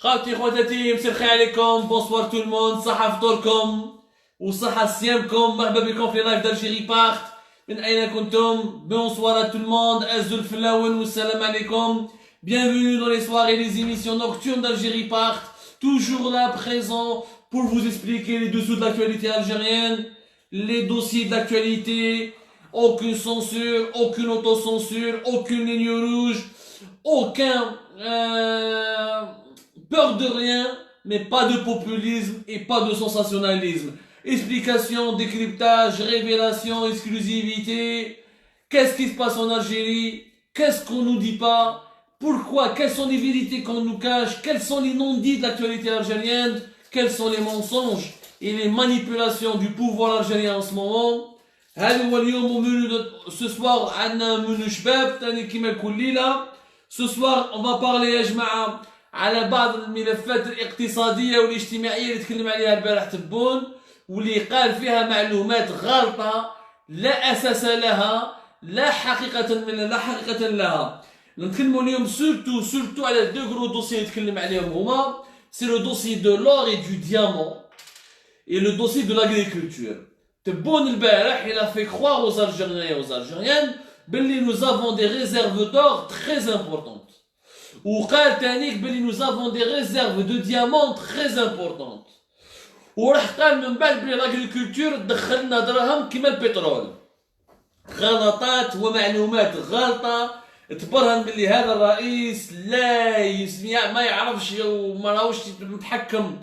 خالتي خواتاتي مساء الخير عليكم بونسوار تو الموند صحة فطوركم وصحة صيامكم مرحبا بكم في لايف d'Algérie Part من أين كنتم بونسوار à tout le monde أزو الفلاون والسلام عليكم bienvenue dans les soirées et les émissions nocturnes d'Algérie Part toujours là présent pour vous expliquer les dessous de l'actualité algérienne les dossiers de l'actualité aucune censure, aucune autocensure, aucune ligne rouge aucun peur de rien, mais pas de populisme et pas de sensationnalisme. Explication, décryptage, révélation, exclusivité. Qu'est-ce qui se passe en Algérie? Qu'est-ce qu'on nous dit pas? Pourquoi? Quelles sont les vérités qu'on nous cache? Quels sont les non-dits de l'actualité algérienne? Quels sont les mensonges et les manipulations du pouvoir algérien en ce moment? Ce soir, ce soir, on va parler يا جماعة على بعض الملفات الاقتصادية والاجتماعية اللي تكلم عليها البارح تبون واللي قال فيها معلومات غلطة لا أساس لها لا حقيقة لها. نتكلموا اليوم surtout على deux gros dossiers نتكلم عليهم هما c'est le dossier de l'or et du diamant et le dossier de l'agriculture. تبون البارح il a fait croire aux Algériens et aux Algériennes باللي nous avons des réserves d'or très importantes. وقال تانيك بلي nous avons des réserves de diamants très importantes. وراح قال من بعد بلي l'agriculture دخلنا دراهم كيما البترول. غلطات ومعلومات غلطة تبرهن بلي هذا الرئيس لا يسمع ما يعرفش وما راهوش متحكم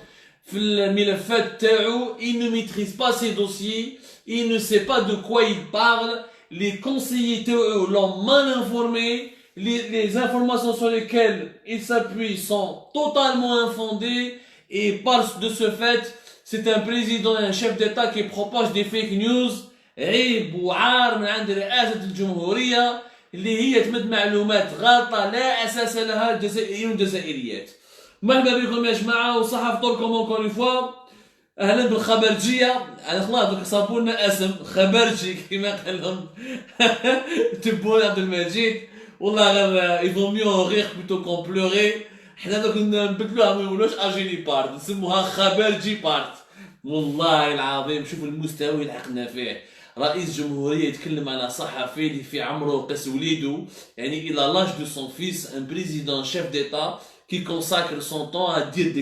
في الملفات تاعو. Il ne maîtrise pas ses dossiers, il ne sait pas de quoi il parle. Les conseillers théo l'ont mal informé, les informations sur lesquelles il s'appuie sont totalement infondées et par de ce fait, c'est un président et un chef d'État qui propage des fake news عيب وعار من عند رئاسة الجمهورية اللي هي تمد معلومات غلطة لا أساس لها الجزائريين والجزائريات. مرحبا بكم يا جماعة وصحة فطوركم encore une fois. اهلا بالخبرجيه انا خلاص دوك صابوا لنا اسم خبرجي كما قال لهم تبون عبد المجيد والله غير يفو ميو غير بلوتو كون بلوري حنا دوك نبدلوها ما يقولوش اجيني بارت نسموها خبرجي بارت. والله العظيم شوفوا المستوى اللي لحقنا فيه. رئيس جمهوريه يتكلم على صحفي اللي في عمره قس وليده يعني الى لاج دو سون فيس ان بريزيدون شيف ديتا qui consacre son temps à dire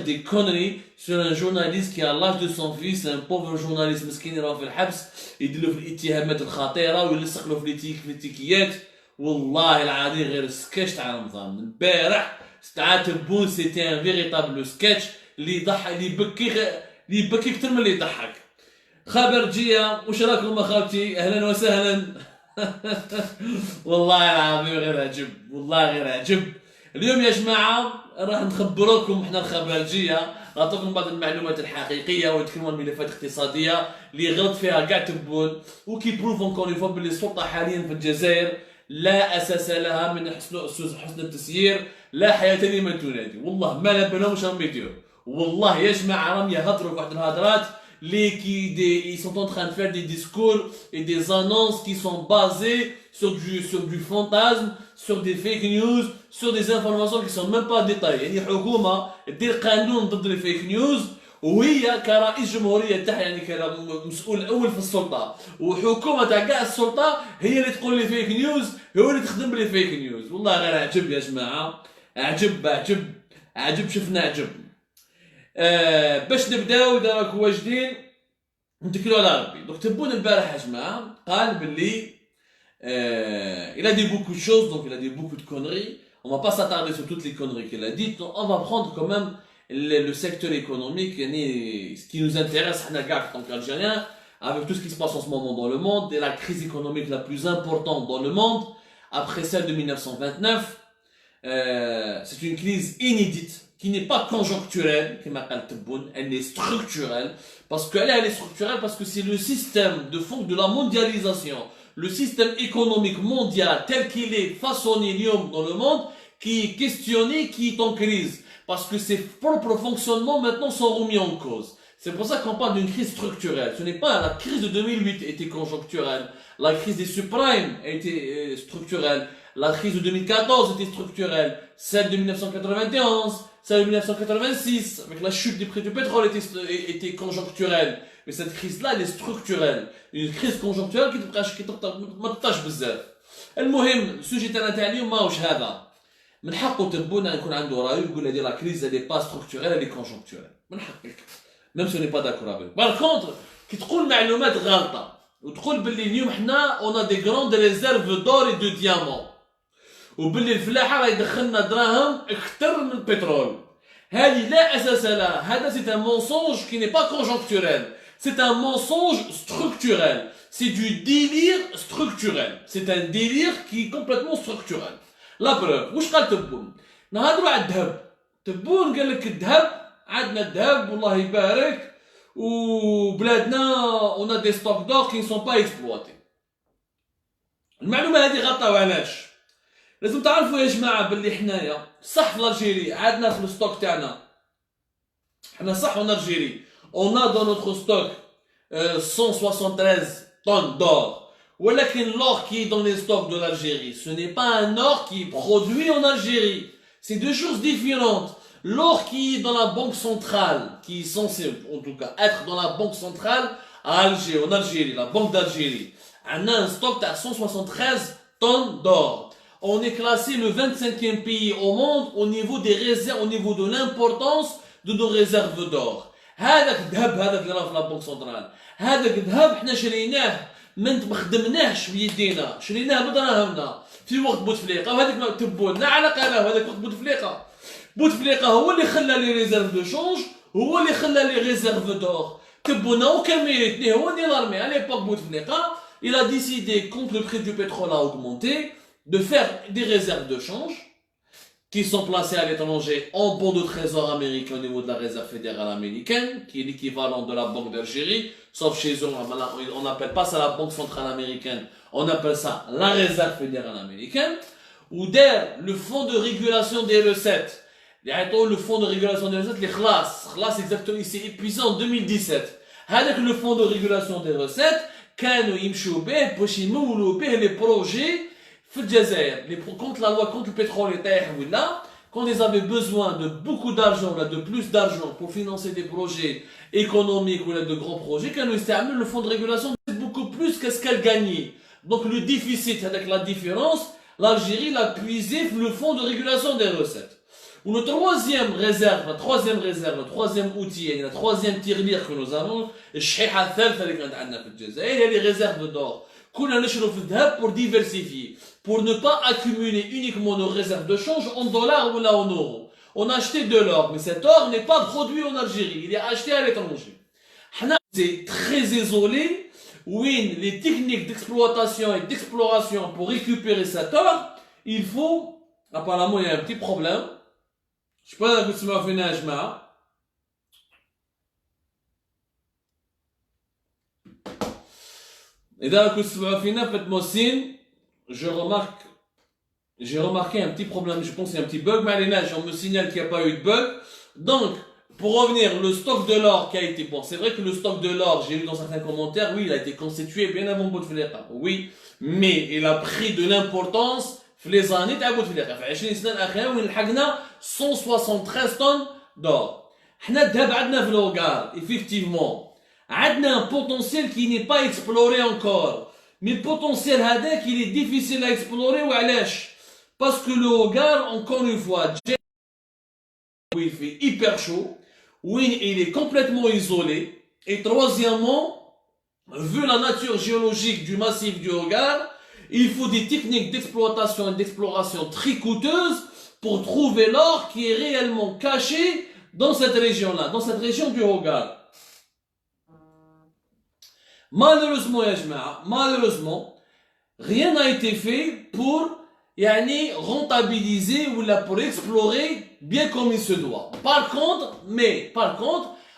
des conneries sur un journaliste qui a l'âge de son fils, un pauvre journaliste مسكين راه في الحبس يديروا في الاتهامات الخطيره ويلصق له في التيكيات. والله العظيم غير سكتش تاع رمضان البارح تاع تبون سيتي ان فيريتابل سكتش اللي يضحك اللي يبكي اكثر من اللي يضحك. خبرجيه واش راكم اخوتي اهلا وسهلا. والله العظيم غير عجب والله غير عجب. اليوم يا جماعة راح نخبروكم احنا الخبرجية نعطوكم بعض المعلومات الحقيقية ونتكلموا عن ملفات اقتصادية اللي غلط فيها كاع تبون وكي بروف اونكور اون فوا بلي السلطة حاليا في الجزائر لا أساس لها من حسن التسيير لا حياة لمن تنادي. والله ما نبناهمش راهم يديروا. والله يا جماعة راهم يهضروا في واحد الهضرات ils sont en train de faire des discours et des annonces qui sont basées sur du fantasme, sur des fake news, sur des informations qui sont même pas détaillées. يعني حكومة دير قانون ضد الفيك نيوز وهي كرئيس جمهورية تاعها يعني كمسؤول الأول في السلطة وحكومة تاع كاع السلطة هي اللي تقول لي فيك نيوز هو اللي تخدم بلي فيك نيوز. والله غير عجب يا جماعة عجب شفنا عجب. باش نبداو اذا راكم واجدين نتكلوا على ربي. دونك تبون البارح يا جماعه قال باللي il a dit beaucoup de choses donc il a dit beaucoup de conneries. On va pas s'attarder sur toutes les conneries qu'il a dites. On va prendre quand même le secteur économique يعني ce qui nous intéresse حنا كاع en tant qu'Algériens avec tout ce qui se passe en ce moment dans le monde et la crise économique la plus importante dans le monde après celle de 1929. C'est une crise inédite qui n'est pas conjoncturelle, elle est structurelle, parce qu'elle est structurelle parce que c'est le système de fond de la mondialisation, le système économique mondial tel qu'il est façonné dans le monde, qui est questionné, qui est en crise, parce que ses propres fonctionnements maintenant sont remis en cause. C'est pour ça qu'on parle d'une crise structurelle. Ce n'est pas la crise de 2008 était conjoncturelle, la crise des subprimes a été structurelle, La crise de 2014 était structurelle. Celle de 1991, celle de 1986, avec la chute des prix du pétrole était conjoncturelle. Mais cette crise-là, elle est structurelle. Une crise conjoncturelle qui تبقاش بزاف. المهم السوجي تاعنا تاع اليوم ماهوش هذا. من حقه تبونا يكون عنده راي ويقول هذه لا كريز اللي با ستركتوريل اللي كونجونكتوريل. من حقك. ميم سو ني با داكور افيك. بار كونتر كي تقول معلومات غلطه وتقول باللي اليوم حنا اون دي غروند ريزيرف دور اي دو ديامون. وباللي الفلاحه راه يدخلنا دراهم اكثر من البترول. هذه لا اساس لها. هذا سي ان مونسونج كي ني با كونجونكتوريل. C'est un mensonge structurel. C'est du délire structurel. C'est un délire qui est complètement structurel. La preuve. واش قال تبون؟ نهضروا على الذهب. تبون قال لك الذهب عندنا الذهب والله يبارك وبلادنا on a des stocks d'or qui ne sont pas exploités. المعلومة هذه غلطة وعلاش؟ لازم تعرفوا يا جماعة باللي حنايا صح في الجيري عندنا في الستوك تاعنا. حنا صح en Algérie. On a dans notre stock 173 tonnes d'or. ولكن l'or qui est dans les stocks de l'Algérie, ce n'est pas un or qui est produit en Algérie. C'est deux choses différentes. L'or qui est dans la banque centrale, qui est censé en tout cas être dans la banque centrale à Alger, en Algérie, la banque d'Algérie. On a un stock à 173 tonnes d'or. On est classé le 25e pays au monde au niveau des réserves, au niveau de l'importance de nos réserves d'or. هذاك الذهب هذاك اللي راه في لابونك سنترال هذاك الذهب حنا شريناه ما خدمناهش بيدينا شريناه بدراهمنا في وقت بوتفليقه وهذيك ما تبونا على قناه هذاك وقت بوتفليقه بوتفليقه هو اللي خلى لي ريزيرف دو شونج هو اللي خلى لي ريزيرف دور تبونا وكان ميريتني هو اللي لارمي على ليبوك بوتفليقه il a décidé quand le prix du pétrole a augmenté de faire des réserves de change qui sont placés à l'étranger en bons de trésor américain au niveau de la réserve fédérale américaine, qui est l'équivalent de la Banque d'Algérie, sauf chez eux, on n'appelle pas ça la Banque centrale américaine, on appelle ça la réserve fédérale américaine, ou d'ailleurs, le fonds de régulation des recettes, le fonds de régulation des recettes, les khlas exactement, il s'est épuisé en 2017. Avec le fonds de régulation des recettes, كانوا يمشوا به باش يمولوا به les projets contre la loi contre le pétrole et quand ils avaient besoin de beaucoup d'argent, de plus d'argent pour financer des projets économiques ou de grands projets, quand ils utilisent le fonds de régulation beaucoup plus qu'est-ce qu'elle gagnait. Donc le déficit avec la différence, l'Algérie l'a puisé le fonds de régulation des recettes. Ou le troisième réserve, le troisième outil, la troisième tirelire que nous avons, c'est les réserves d'or. كنا نشرو في الذهب pour diversifier, pour ne pas accumuler uniquement nos réserves de change en dollars ou là en euros. On a acheté de l'or, mais cet or n'est pas produit en Algérie, il est acheté à l'étranger. C'est très isolé, oui, les techniques d'exploitation et d'exploration pour récupérer cet or, il faut, apparemment il y a un petit problème, je sais pas si vous avez fait un et dans le coup j'ai remarqué un petit problème, je pense qu'il y a un petit bug, mais on me signale qu'il n'y a pas eu de bug. Donc, pour revenir, le stock de l'or qui a été, bon, c'est vrai que le stock de l'or, j'ai lu dans certains commentaires, oui, il a été constitué bien avant Bouteflika, oui, mais il a pris de l'importance, les années de Bouteflika, 173 tonnes d'or. Effectivement, on a un potentiel qui n'est pas exploré encore. Mais le potentiel il est difficile à explorer. Parce que le Hogar, encore une fois, il fait hyper chaud. Oui, il est complètement isolé. Et troisièmement, vu la nature géologique du massif du Hogar, il faut des techniques d'exploitation et d'exploration très coûteuses pour trouver l'or qui est réellement caché dans cette région-là, dans cette région du Hogar. Malheureusement, rien n'a été fait pour rentabiliser ou pour explorer bien comme il se doit. Par contre,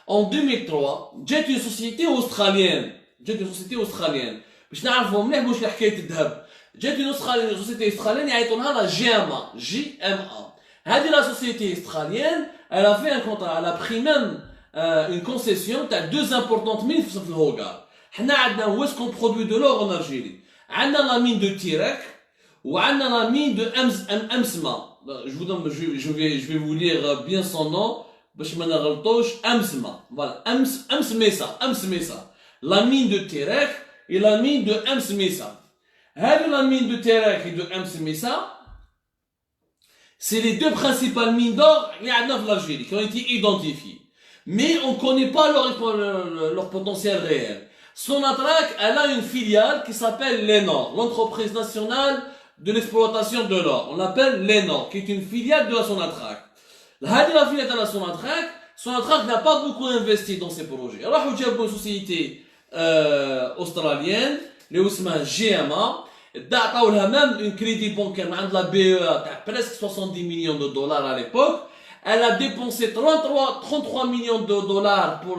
en 2003, j'ai une société australienne. J'ai une société australienne la GMA. هذه la société australienne, elle a fait un contrat, elle a pris même une concession, t'as deux importantes mines في الهوغار. حنا عندنا où est-ce qu'on produit de l'or en Algérie. عندنا la mine de Tirek وعندنا la mine de Amsma. Je vais vous lire bien son nom باش ما نغلطوش. Amsma. Voilà, Ams Mesa. La mine de Terek et la mine de Ams Mesa. La mine de Terek et de Ams Mesa, c'est les deux principales mines d'or en Algérie qui ont été identifiées. Mais on ne connaît pas leur potentiel réel. Sonatrach, elle a une filiale qui s'appelle l'ENOR, l'entreprise nationale de l'exploitation de l'or. On l'appelle l'ENOR, qui est une filiale de la Sonatrach. La filiale de la Sonatrach n'a pas beaucoup investi dans ces projets. Alors, il y a une société australienne, les اسمها GMA, d'atteindre même un crédit bancaire de la BEA, presque 70 millions de dollars à l'époque. Elle a dépensé 33 millions de dollars pour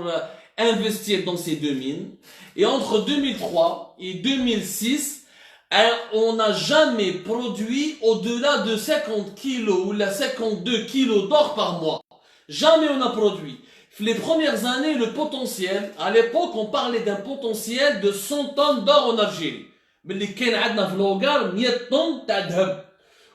investir dans ces deux mines. Et entre 2003 et 2006, on n'a jamais produit au-delà de 50 kilos ou 52 kilos d'or par mois. Jamais on a produit. Les premières années, le potentiel, à l'époque, on parlait d'un potentiel de 100 tonnes d'or en Algérie. Mais les Canadiens, في الهوغار 100 tonnes تاع ذهب.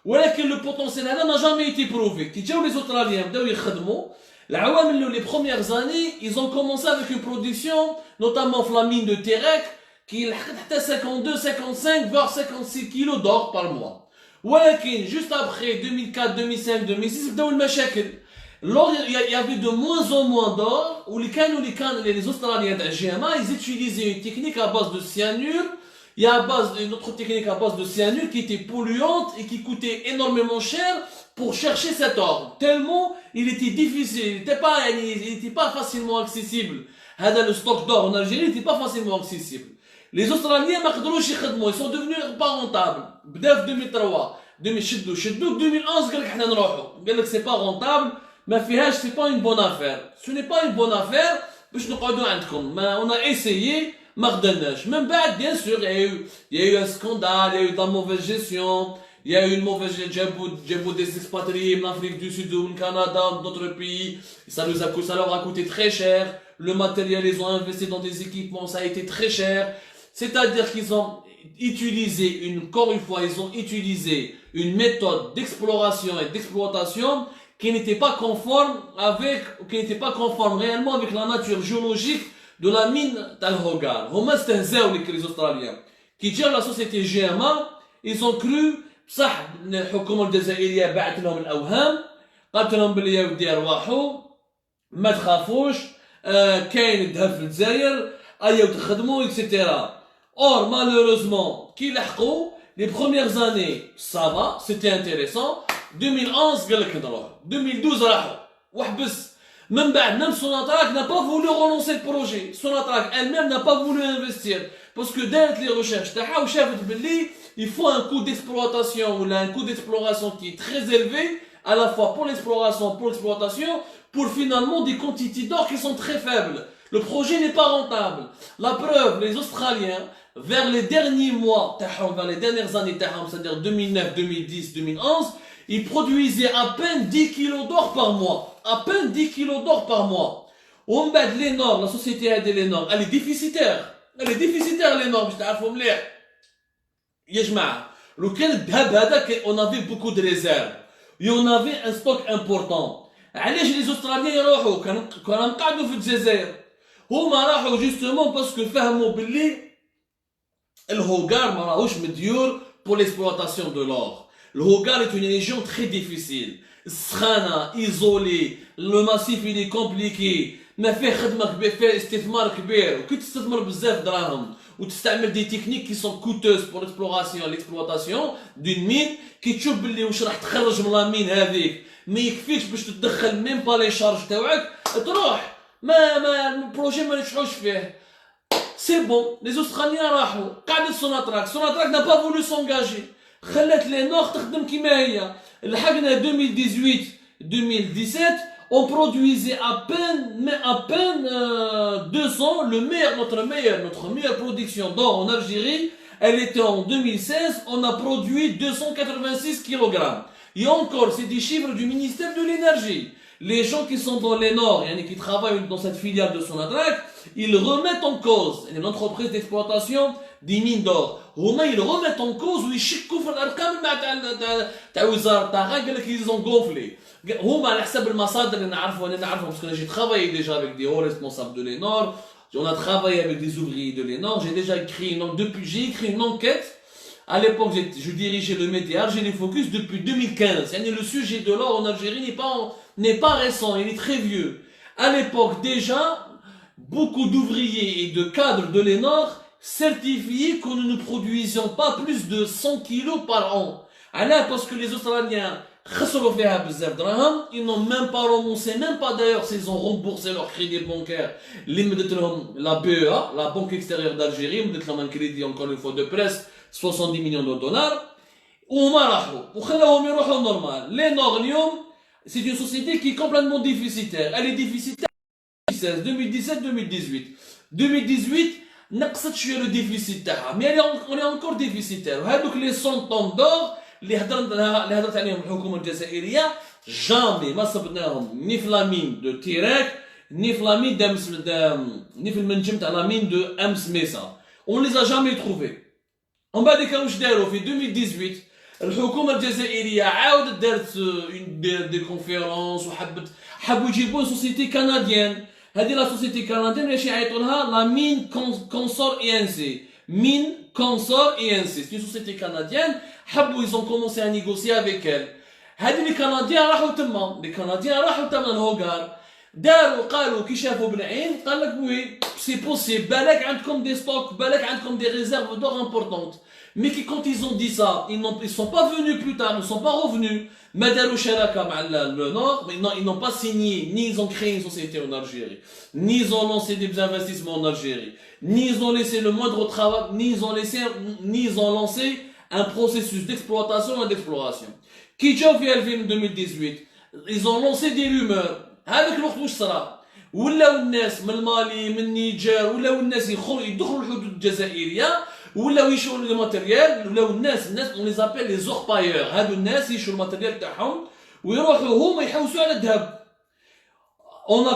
ولكن le potentiel n'a jamais été prouvé. Qui les Australiens بداو يخدموا العوامل les premières années, ils ont commencé avec une production, notamment la mine de Terek, qui لحقت حتى 52, 55, voire 56 kilos d'or par mois. ولكن juste après 2004, 2005, 2006 بداو المشاكل. L'or, il y avait de moins en moins d'or, où les Australiens de GMA, ils utilisaient une technique à base de cyanure. Il y a une autre technique à base de cyanure qui était polluante et qui coûtait énormément cher pour chercher cet or. Tellement il était difficile, il n'était pas facilement accessible. Le stock d'or en Algérie n'était pas facilement accessible. Les Australiens, ils sont devenus pas rentables. Bdaf 2003, 2011, c'est pas rentable. Mais c'est pas une bonne affaire. Ce n'est pas une bonne affaire. On a essayé. Même bien sûr, il y a eu un scandale, il y a eu de la mauvaise gestion, il y a eu une mauvaise gestion des expatriés en Afrique du Sud, au Canada, dans d'autres pays. Ça leur a coûté très cher. Le matériel, ils ont investi dans des équipements, ça a été très cher. C'est-à-dire qu'ils ont utilisé encore une fois, ils ont utilisé une méthode d'exploration et d'exploitation qui n'était pas conforme réellement avec la nature géologique de la mine d'Al-Hogar. Huma stehzaou les Australiens. Qui gèrent la société GMA, ils ont cru, بصح الحكومة الجزائرية بعثت لهم الأوهام، قالت لهم بلي يا ودي أرواحوا، ما تخافوش، كاين الذهب في الجزائر، أياو تخدموا etc. Or, malheureusement, qui لحقوا, les premières années, ça va, c'était intéressant. 2011 قال لك نروح 2012 راحوا وحبس من بعد même Sonatrach n'a pas voulu relancer le projet. Sonatrach elle-même n'a pas voulu investir parce que دارت les recherches تاعها وشافت باللي il faut un coût d'exploitation ou un coût d'exploration qui est très élevé à la fois pour l'exploration, pour l'exploitation, pour finalement des quantités d'or qui sont très faibles. Le projet n'est pas rentable. La preuve, les Australiens vers les derniers mois vers les dernières années c'est-à-dire 2009, 2010, 2011, ils produisaient à peine 10 kilos d'or par mois. À peine 10 kilos d'or par mois. l'ENOR, la société de l'ENOR, elle est déficitaire. Elle est déficitaire l'ENOR, je t'arrive au mleh. يا جماعة لو كان الذهب هذا on avait beaucoup de réserves et on avait un stock important. علاش les Australiens يروحوا كانوا مقعدوا في الجزائر؟ هما راحوا justement parce que فهموا باللي الهوغار ما راهوش مديور pour l'exploitation de l'or. Le Hogar est une région très difficile. سخانة, isolée, le massif il est compliqué. ما فيه خدمة كبير, فيه استثمار كبير. وكي تستثمر بزاف دراهم وتستعمل des techniques qui sont coûteuses pour l'exploitation d'une mine, كي تشوف باللي واش راح تخرج من لا مين هذيك ما يكفيكش باش تدخل ميم با لي شارج تاعك تروح ما البروجي ما نشحوش فيه. C'est bon, les Australiens راحوا قعدت Sonatrach n'a pas voulu s'engager. خلت l'ENOR تخدم كيما هي. لحقنا 2018-2017 on produisait à peine 200, notre meilleure production d'or en Algérie, elle était en 2016, on a produit 286 kg. Et encore, c'est des chiffres du ministère de l'énergie. Les gens qui sont dans les Nord, qui travaillent dans cette filiale de Sonatrach, ils remettent en cause l'entreprise d'exploitation des mines d'or. Ils remettent en cause ou ils chicoufent الارقام تاع وزاره الطاقه قال لك ils ont gonflé. هما على حسب المصادر اللي نعرفهم parce que j'ai travaillé déjà avec des hauts responsables de l'Enor, on a travaillé avec des ouvriers de l'Enor, j'ai écrit une enquête. À l'époque, je dirigeais le média Algérie Focus depuis 2015. Le sujet de l'or en Algérie n'est pas récent, il est très vieux. À l'époque, déjà, beaucoup d'ouvriers et de cadres de l'Enor certifiaient que nous ne produisions pas plus de 100 kilos par an. Alors, parce que les Australiens, ils n'ont même pas renoncé, même pas d'ailleurs s'ils ont remboursé leur crédit bancaire. La BEA, la Banque extérieure d'Algérie, un crédit encore une fois de presse, 70 millions de dollars. L'Enor, c'est une société qui est complètement déficitaire. Elle est déficitaire 2017-2018. 2018, نقصت شويه le déficit تاعها, mais on est encore déficitaire. هذوك les 100 tonnes d'or اللي هضرت عليهم الحكومه الجزائريه جامي ما صبناهم ني في لامين دو تيراك ني في لامين ني في المنجم تاع لامين دو امس ميسا. On les a jamais trouvés. ومن بعد كانوا واش داروا في 2018 الحكومه الجزائريه عاودت دارت دي كونفيرونس حبوا يجيبوا سوسيتي كنديان. هذه لا سوسيتي كنديان واش يعيطوا لها لا مين كونسور اي ان سي. مين كونسور اي ان سي. سي سوسيتي كنديان. حبوا ils ont commencé à négocier avec elle. هذه لي كنديان راحوا تما الهوغار داروا قالوا كي شافوا بالعين قال لك وي سي بوسيبل بالك عندكم دي ستوك بالك عندكم دي ريزيرف d'or importantes. Mais quand ils ont dit ça, ils sont pas venus plus tard, ils sont pas revenus. Madarou Sharaka le Nord, mais non, ils n'ont pas signé, ni ils ont créé une société en Algérie, ni ils ont lancé des investissements en Algérie, ni ils ont laissé le moindre travail, ni ils ont lancé un processus d'exploitation et d'exploration. Qui fait en 2018, ils ont lancé des rumeurs. Avec le واش صرا ولاو الناس من مالي من النيجر ولاو الناس يدخلوا الحدود الجزائريه ولاو يشوا لي ماتيريال ولاو الناس on les appelle les orpailleurs. هادو الناس يشوا الماتيريال تاعهم ويروحوا هما يحوسوا على الذهب. On a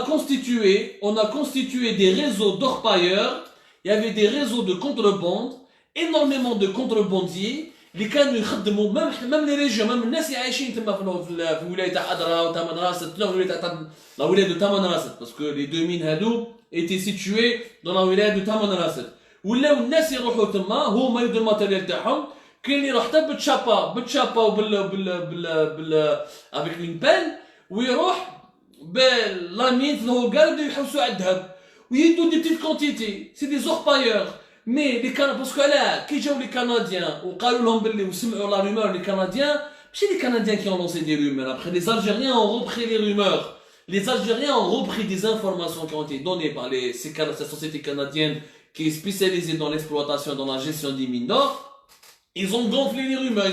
constitué des réseaux d'orpailleurs. Il y avait des réseaux de contrebande, énormément de contrebandiers اللي كانوا يخدموا même les régions, même الناس اللي عايشين تما في ولايه تاع أدرا وتامن راست la ولايه de تامن راست parce que les deux mines هادو étaient situés dans la ولايه de تامن راست. ولاو الناس يروحوا تما هما يدوا الماتيريال تاعهم. كاين اللي يروح حتى بالتشابا وبال avec une pelle ويروح باللامين في الهوغار يبداو يحوسوا على الذهب ويدوا دي بتيت كونتيتي. سي دي زوربايور. Mais les Canadiens, parce que là, qui ont les Canadiens, ou la rumeur, les Canadiens, c'est les Canadiens qui ont lancé des rumeurs. Après, les Algériens ont repris les rumeurs. Les Algériens ont repris des informations qui ont été données par cette société canadienne qui est spécialisée dans l'exploitation, dans la gestion des mines d'or. Ils ont gonflé les rumeurs,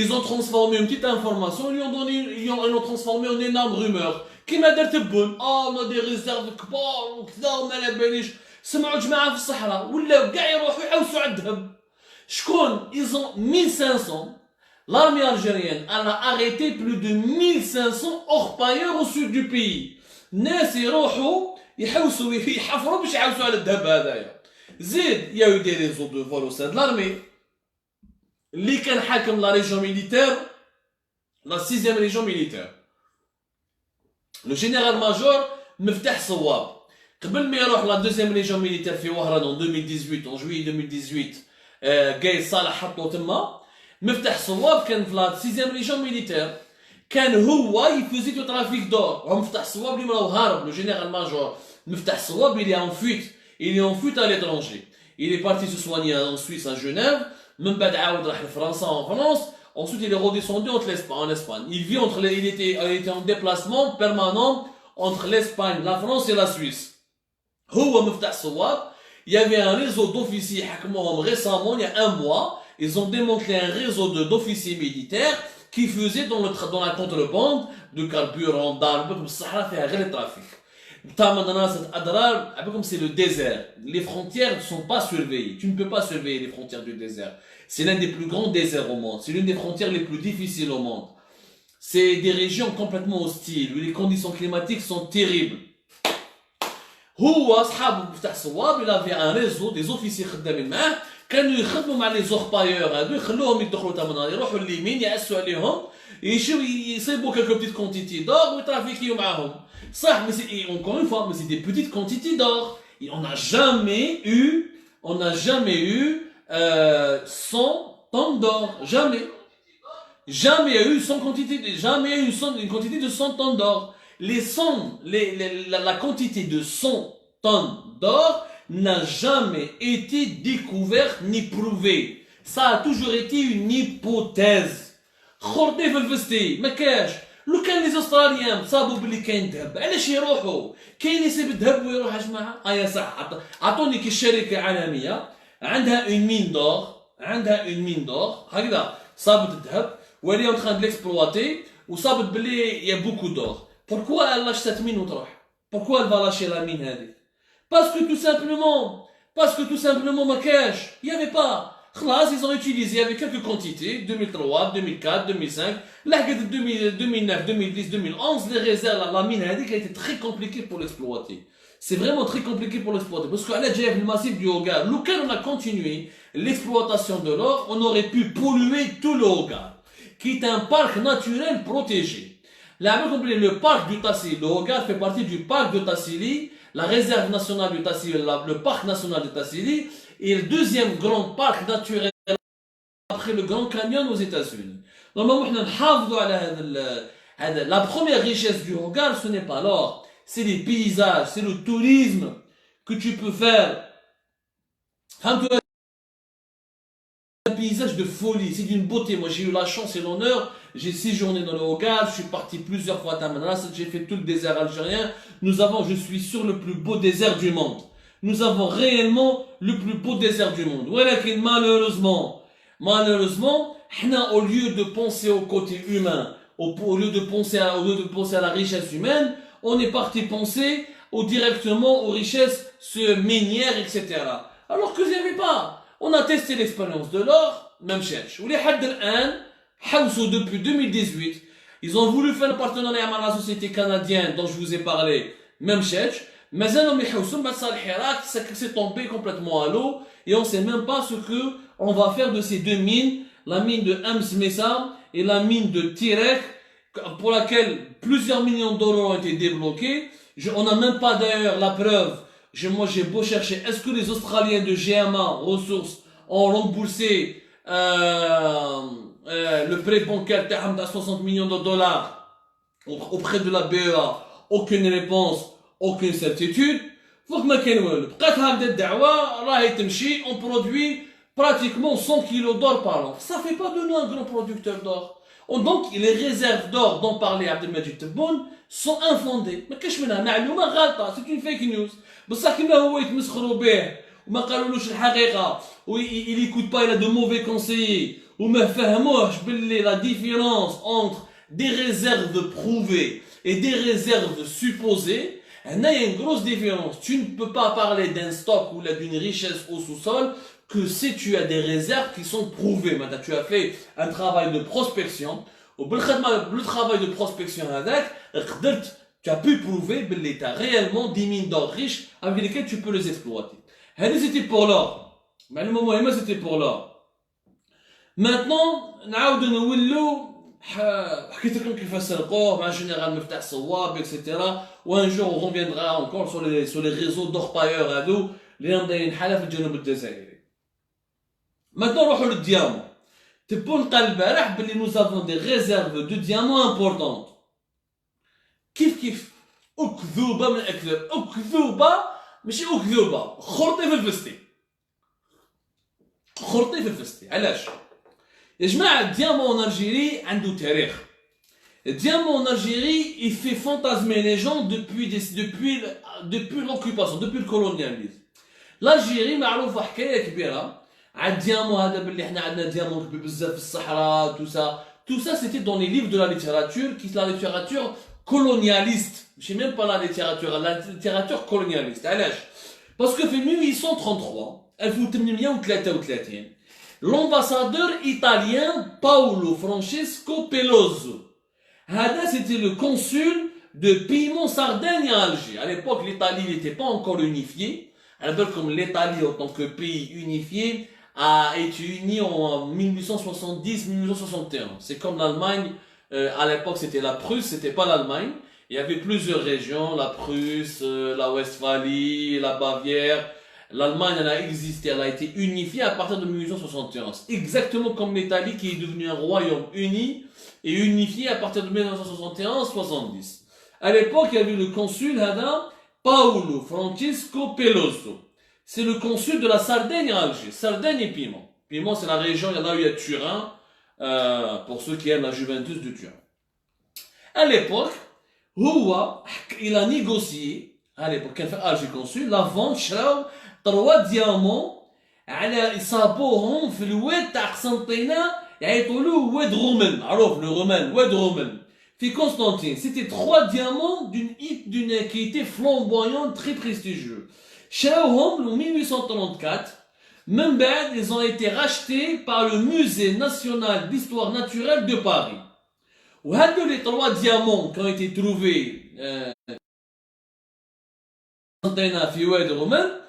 ils ont transformé une petite information, ils l'ont transformé en énorme rumeur. Qui m'a dit on a des réserves كبار وكذا وما على باليش. سمعوا جماعة في الصحراء ولاو كاع يروحوا يحوسوا على الذهب. شكون ils ont 1500. L'armée algérienne elle a arrêté plus de 1500 orpailleurs au sud du pays. ناس يروحوا يحوسوا يحفروا باش يحوسوا على الذهب هذايا. زيد il y a eu des réseaux de vol au sein de l'armée. اللي كان حاكم la région militaire, la 6e région militaire. Le général-major مفتاح صواب. قبل ما يروح لا دوزيام ريجيون ميليتير في وهران en 2018 en juillet 2018 قايد صالح حطو تما. مفتاح صواب كان في لا 6e ريجيون ميليتير كان هو يفوزي دو ترافيك دور. مفتاح صواب اللي راهو هارب. لو جينيرال ماجور مفتاح صواب il est en fuite à l'étranger. Il est parti se soigner en Suisse à Genève. من بعد عاود راح لفرنسا en France. Ensuite il est redescendu en Espagne. Il était en déplacement permanent entre l'Espagne, la France et la Suisse. هو مفتاح صواب. Il y avait un réseau d'officiers حكموهم récemment, il y a un mois, ils ont démantelé un réseau d'officiers militaires qui faisaient dans la contrebande de carburant, d'armes, بالصحراء فيها غير الترافيك. تامن راست أدرار, c'est le désert. Les frontières ne sont pas surveillées. Tu ne peux pas surveiller les frontières du désert. C'est l'un des plus grands déserts au monde. C'est l'une des frontières les plus difficiles au monde. C'est des régions complètement hostiles, où les conditions climatiques sont terribles. هو صحابه بتاع صواب il avait un réseau des officiers خدامين معاه كانوا يخدموا مع لي زوربايور هادو يخلوهم يدخلوا تما يروحوا اليمين يعسوا عليهم يمشيو يصيبوا quelques petites quantités d'or ويترافيكيو معاهم صح mais c'est encore une fois mais c'est des petites quantités d'or et on n'a jamais eu 100 tonnes d'or jamais eu 100 quantité jamais eu une quantité de 100 tonnes d'or la quantité de 100 tonnes d'or n'a jamais été découverte ni prouvée. Ça a toujours été une hypothèse. خورتي في الفستي ما كاش لو كان لي استراليان صابوا باللي كاين ذهب علاش يروحوا كاين يسيب الذهب ويروح يا جماعه صح عطوني كي الشركه عالميه عندها اون مين دور هكذا صابت الذهب واللي اون تران ديكسبلواتي وصابت باللي يا بوكو دور بوركوا الله شتات مين وتروح بوركوا elle va lâcher la mine هذيك parce que tout simplement ما كاش il y avait pas خلاص ils ont utilisé avec quelques quantités 2003 2004 2005 لحقت 2009 2010 2011 les réserves la mine هذيك a été très compliqué pour l'exploiter c'est vraiment très compliqué pour l'exploiter parce qu'à l'adjef le massif du Hogar lequel on a continué l'exploitation de l'or on aurait pu polluer tout le Hogar qui est un parc naturel protégé. Le parc du Tassili, le Hogar fait partie du parc de Tassili, la réserve nationale du Tassili, le parc national de Tassili, et le deuxième grand parc naturel après le Grand Canyon aux États-Unis. La première richesse du Hogar, ce n'est pas l'or, c'est les paysages, c'est le tourisme que tu peux faire. Un paysage de folie, c'est d'une beauté. Moi j'ai eu la chance et l'honneur, j'ai séjourné dans le Hogar, je suis parti plusieurs fois à Tamanras, j'ai fait tout le désert algérien. Je suis sur le plus beau désert du monde. Nous avons réellement le plus beau désert du monde. Malheureusement, au lieu de penser au côté humain, au lieu de penser à la richesse humaine, on est parti penser directement aux richesses minières, etc. Alors que il n'y avait pas. On a testé l'expérience de l'or, même cherche. Ou les depuis 2018, ils ont voulu faire un partenariat avec la société canadienne dont je vous ai parlé, même cherche. Mais c'est tombé complètement à l'eau et on ne sait même pas ce que on va faire de ces deux mines, la mine de Ems Messa et la mine de Tirek, pour laquelle plusieurs millions d'euros ont été débloqués. On n'a même pas d'ailleurs la preuve. Moi j'ai beau chercher, est-ce que les Australiens de GMA Ressources ont remboursé le prêt bancaire de 60 millions de dollars auprès de la BEA? Aucune réponse, aucune certitude. Faut que ma kenwel. On produit pratiquement 100 kilos d'or par an. Ça fait pas de nous un grand producteur d'or. Donc les réserves d'or dont parlait Abdelmajid Tebboune sont infondées. Mais qu'est-ce que c'est une fake news. بصح كيما هو يتمسخروا به وما قالولوش الحقيقه il écoute pas il a de mauvais conseillers وما فهموش باللي la différence entre des réserves prouvées et des réserves supposées. Il y a une grosse différence. Tu ne peux pas parler d'un stock ou d'une richesse au sous-sol que si tu as des réserves qui sont prouvées. Maintenant, tu as fait un travail de prospection. Le travail de prospection avec, tu as pu prouver que tu as réellement des mines d'or riches avec lesquelles tu peux les exploiter. C'était pour l'or. Mais le moment où c'était pour l'or. Maintenant, حكيت لكم كيفاش سرقوه مع جنرال مفتاح صواب etc. وان جور on reviendra encore sur les réseaux d'orpailleurs هادو اللي راهم دايرين حاله في الجنوب الجزائري. Maintenant نروحوا للديامون. تبون قال البارح بلي nous avons des réserves de diamants importantes. كيف أكذوبة من أكذوب أكذوبة ماشي أكذوبة خرطي في الفستي علاش؟ يا جماعة الديامون en Algérie عنده تاريخ. Le diamant en Algérie, il fait fantasmer les gens depuis l'occupation, depuis le colonialisme. L'Algérie معروفة حكاية كبيرة على الديامون هذا باللي احنا عندنا ديامون كبير بزاف في الصحراء tout ça c'était dans les livres de la littérature qui est la littérature colonialiste. Je sais même pas la littérature colonialiste. علاش؟ parce que في 1833 1833 l'ambassadeur italien Paolo Francesco Peloso Hada, c'était le consul de Piémont-Sardaigne à Alger. À l'époque, l'Italie n'était pas encore unifiée. Alors, comme l'Italie, en tant que pays unifié, a été unie en 1870-1871. C'est comme l'Allemagne, à l'époque, c'était la Prusse, c'était pas l'Allemagne. Il y avait plusieurs régions, la Prusse, la Westphalie, la Bavière. L'Allemagne, elle a existé, elle a été unifiée à partir de 1871. Exactement comme l'Italie qui est devenue un royaume uni et unifié à partir de 1971-70. À l'époque, il y avait le consul Hada Paolo Francisco Peloso. C'est le consul de la Sardaigne à Alger. Sardaigne et Piémont. Piémont, c'est la région, il y en a eu à Turin, pour ceux qui aiment la Juventus de Turin. À l'époque, il a négocié, à l'époque, كان في Alger consul, la vente, شراو 3 diamants على يصابوهم في الواد تاع قسنطينة يعيطولوه واد رومن معروف le رومان واد رومن في Constantine. C'était 3 diamants d'une qualité flamboyante très prestigieux. شراوهم en 1834. Même بعد ils ont été rachetés par le Musée national d'histoire naturelle de Paris. وهذو les 3 diamants qui ont été trouvés في واد رومان.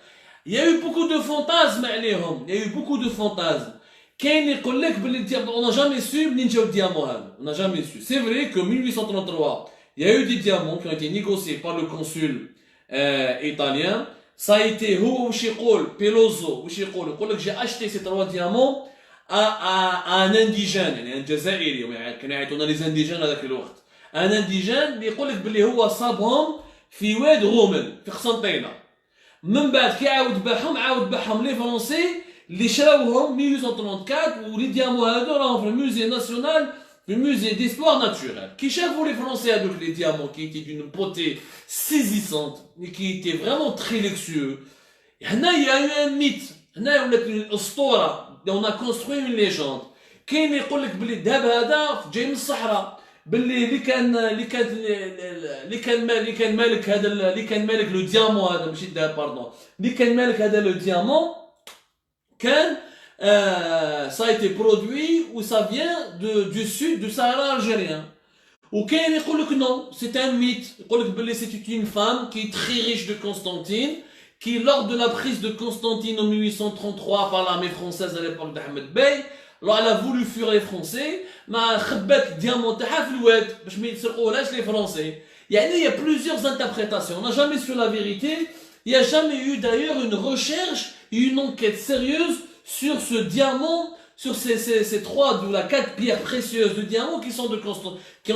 Il y a eu beaucoup de fantasmes عليهم. Il y a eu beaucoup de fantasmes. كاين يقول لك باللي on n'a jamais su منين جاو الديامون هذا. On n'a jamais su. C'est vrai que 1833, il y a eu des diamants qui ont été négociés par le consul italien. Ça a été هو واش يقول بيلوزو واش يقول لك j'ai acheté ces 3 diamants à un indigène يعني un جزائري كانوا يعيطونا لي زانديجان هذاك الوقت. un indigène اللي يقول لك باللي هو صابهم في واد رومن في قسنطينه. من بعد كي عاود باعهم لي فرونسي اللي شراوهم 1834 ولي ديامون هادو راهم في الموزي ناسيونال في الموزي ديستوار ناتوريل. كي شافوا لي فرونسي هادوك لي ديامون qui étaient d'une beauté saisissante et qui étaient vraiment très luxueux. هنا il y a eu un mythe. هنا ولات الاسطوره. On a construit une légende. كاين يقول لك بلي الذهب هذا جاي من الصحراء. باللي اللي كان مالك لو ديامون هذا ماشي الذهب باردون. اللي كان مالك هذا لو ديامون كان ça a été produit ou ça vient du sud du Sahara algérien. وكاين يقول لك non, c'est un mythe. يقول لك باللي c'était une femme qui est très riche de Constantine qui lors de la prise de Constantine en 1833 par l'armée française à l'époque d'Ahmed Bey, alors elle a voulu fuir les Français, ما خبات الديامون تاعها في الواد باش ما يسرقوهاش les Français. يعني il y a plusieurs interprétations. On n'a jamais su la vérité. Il n'y a jamais eu d'ailleurs une recherche, une enquête sérieuse sur ce diamant, sur ces 3 ou la 4 pierres précieuses de diamants qui sont qui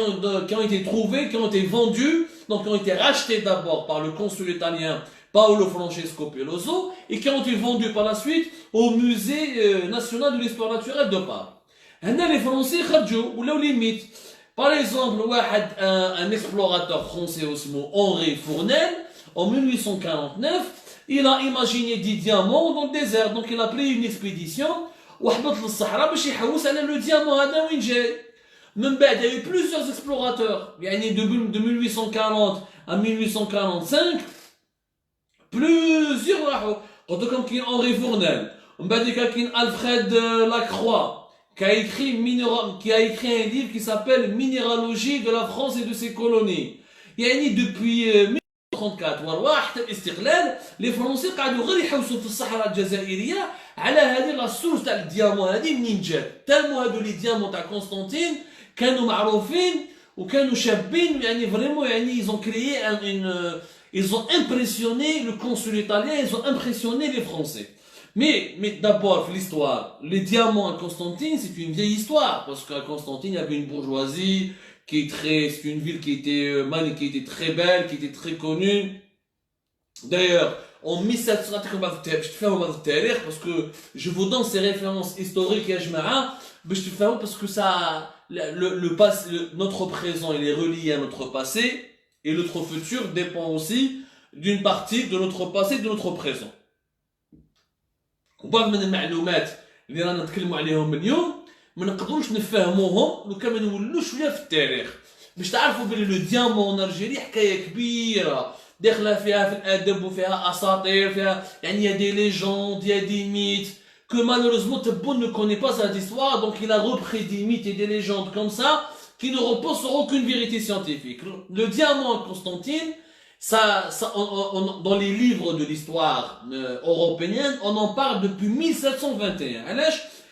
ont été trouvées, qui ont été vendues, donc qui ont été rachetées d'abord par le consul italien Paolo Francesco Peloso et qui ont été vendus par la suite au musée national de l'histoire naturelle de Paris. هنا les Français خرجوا ولاو لي ميت. Par exemple, un explorateur français اسمه Henri Fournel en 1849, il a imaginé des diamants dans le désert. Donc il a pris une expédition وحبط للصحراء باش يحوس على le diamant هذا وين جاي. من بعد il y a eu plusieurs explorateurs يعني de 1840 à 1845 plusieurs راحوا. قلت لكم كاين Henri Fournel. ومن بعد كاين Alfred Lacroix qui a écrit un livre qui s'appelle Minéralogie de la France et de ses colonies. يعني depuis 1934 ورواه حتى الاستقلال لي فرونسي قعدوا غير يحوسوا في الصحراء الجزائريه على هذه لا سورس تاع الديامون هذه منين جات. تالمو هادو لي ديامون تاع قسطنطين كانوا معروفين وكانوا شابين يعني فريمون يعني ils ont créé ils ont impressionné le consul italien, ils ont impressionné les Français. Mais d'abord, l'histoire, les diamants à Constantine, c'est une vieille histoire, parce qu'à Constantine, il y avait une bourgeoisie, c'est une ville qui était très belle, qui était très connue. D'ailleurs, en 1700, parce que je vous donne ces références historiques, parce que ça, notre présent, il est relié à notre passé, et notre futur dépend aussi d'une partie de notre passé et de notre présent. وبعض من المعلومات اللي رانا نتكلموا عليهم اليوم ما نقدروش نفهموهم لو كان ما نولوش شويه في التاريخ باش تعرفوا بلي لو ديامون الجيري حكايه كبيره داخله فيها في الادب وفيها اساطير فيها يعني يا دي ليجوند يا دي ميت que malheureusement Tebboune ne connaît pas cette histoire donc il a repris des mythes et des légendes comme ça qui ne repose sur aucune vérité scientifique. Le diamant en Constantine, dans les livres de l'histoire européenne, on en parle depuis 1721.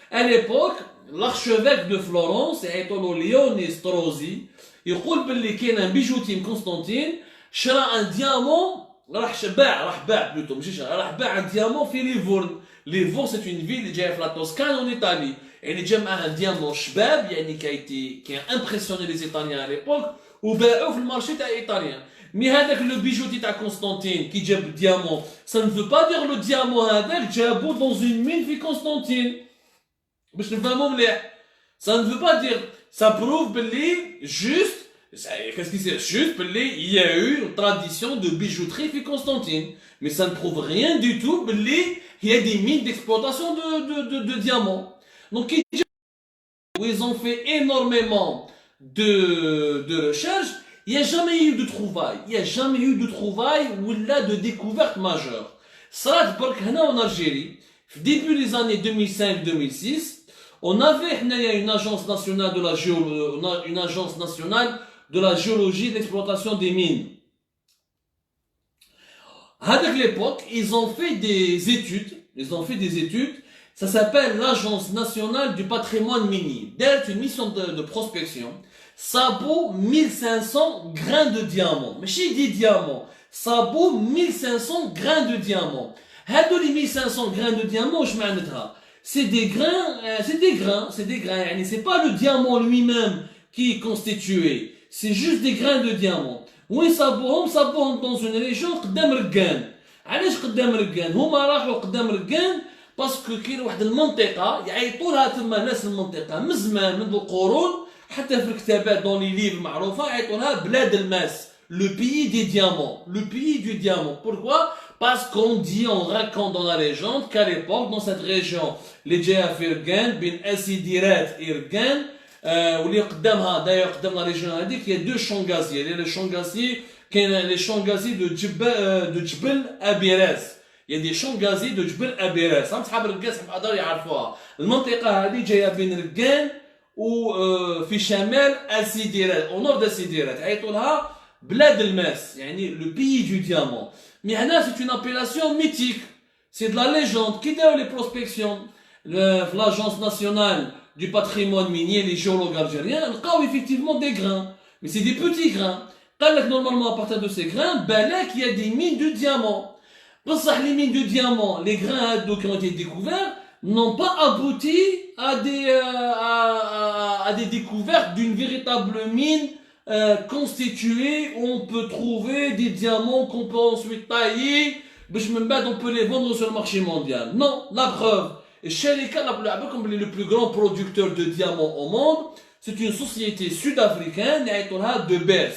À l'époque, l'archevêque de Florence, Leone Strozzi, il dit qu'il y a un bijoutier Constantine, شرى un diamant, راح باع plutôt, راح باع un diamant في ليفورن. ليفورن c'est une ville qui est في la Toscane en Italie. يعني جا معاه un diamant شباب يعني qui a impressionné les Italiens à l'époque وباعوه في المارشي تاع الايطاليان. Mais هذاك le bijoutier تاع Constantine qui جاب diamant, ça ne veut pas dire le diamant هذاك جابوه dans une mine في Constantine. باش نفهموا مليح. Ça ne veut pas dire, ça prouve باللي juste qu'est-ce qui c'est juste il y a eu une tradition de bijouterie في Constantine, mais ça ne prouve rien du tout il y a des mines d'exploitation de diamants. Donc ils ont fait énormément de recherches, il n'y a jamais eu de trouvailles, ou là de découvertes majeures. Ça en Algérie, début des années 2005-2006, on avait une agence nationale de la géologie et d'exploitation des mines. À l'époque, ils ont fait des études, ça s'appelle l'Agence nationale du patrimoine minier. C'est une mission de prospection. Ça vaut 1500 grains de diamants. Mais chez des diamants, ça vaut 1500 grains de diamants. Les 1500 grains de diamants, c'est des grains, c'est pas le diamant lui-même qui est constitué. C'est juste des grains de diamant. وين صابوهم dans une région قدام رقان. علاش قدام رقان؟ هما راحوا قدام رقان باسكو كاين واحد المنطقة يعيطوا لها تما ناس المنطقة من زمان منذ القرون حتى في الكتابات دون لي ليف معروفة يعيطوا لها بلاد الماس. Le pays des diamants. Le pays du diamant. Pourquoi? Parce qu'on raconte dans la légende qu'à l'époque, dans cette région, les Djahaf Irgan, bin Asidirat Irgan, d'ailleurs, dans la région, on a dit qu'il y a deux champs gaziers. Il y a les champs gaziers de Djbel Abiraz. Il y a des champs gaziers de Djbel Abiraz. Ça, c'est le gaz qui a يعرفوها. المنطقة هذه جاية بين رقان وفي شمال أسيديرات. Au nord d'Asidirat. عيطوا لها بلاد الماس. يعني le pays du diamant. Mais là, c'est une appellation mythique. C'est de la légende. Qui donne les prospections? L'Agence nationale du patrimoine minier, les géologues algériens, ils ont effectivement des grains. Mais c'est des petits grains. Normalement, à partir de ces grains, il y a des mines de diamants. Les mines de diamants, les grains qui ont été découverts, n'ont pas abouti à des découvertes d'une véritable mine constituée où on peut trouver des diamants qu'on peut ensuite tailler, on peut les vendre sur le marché mondial. Non, la preuve. Et Sharika, le plus grand producteur de diamants au monde, c'est une société sud-africaine, de Beers.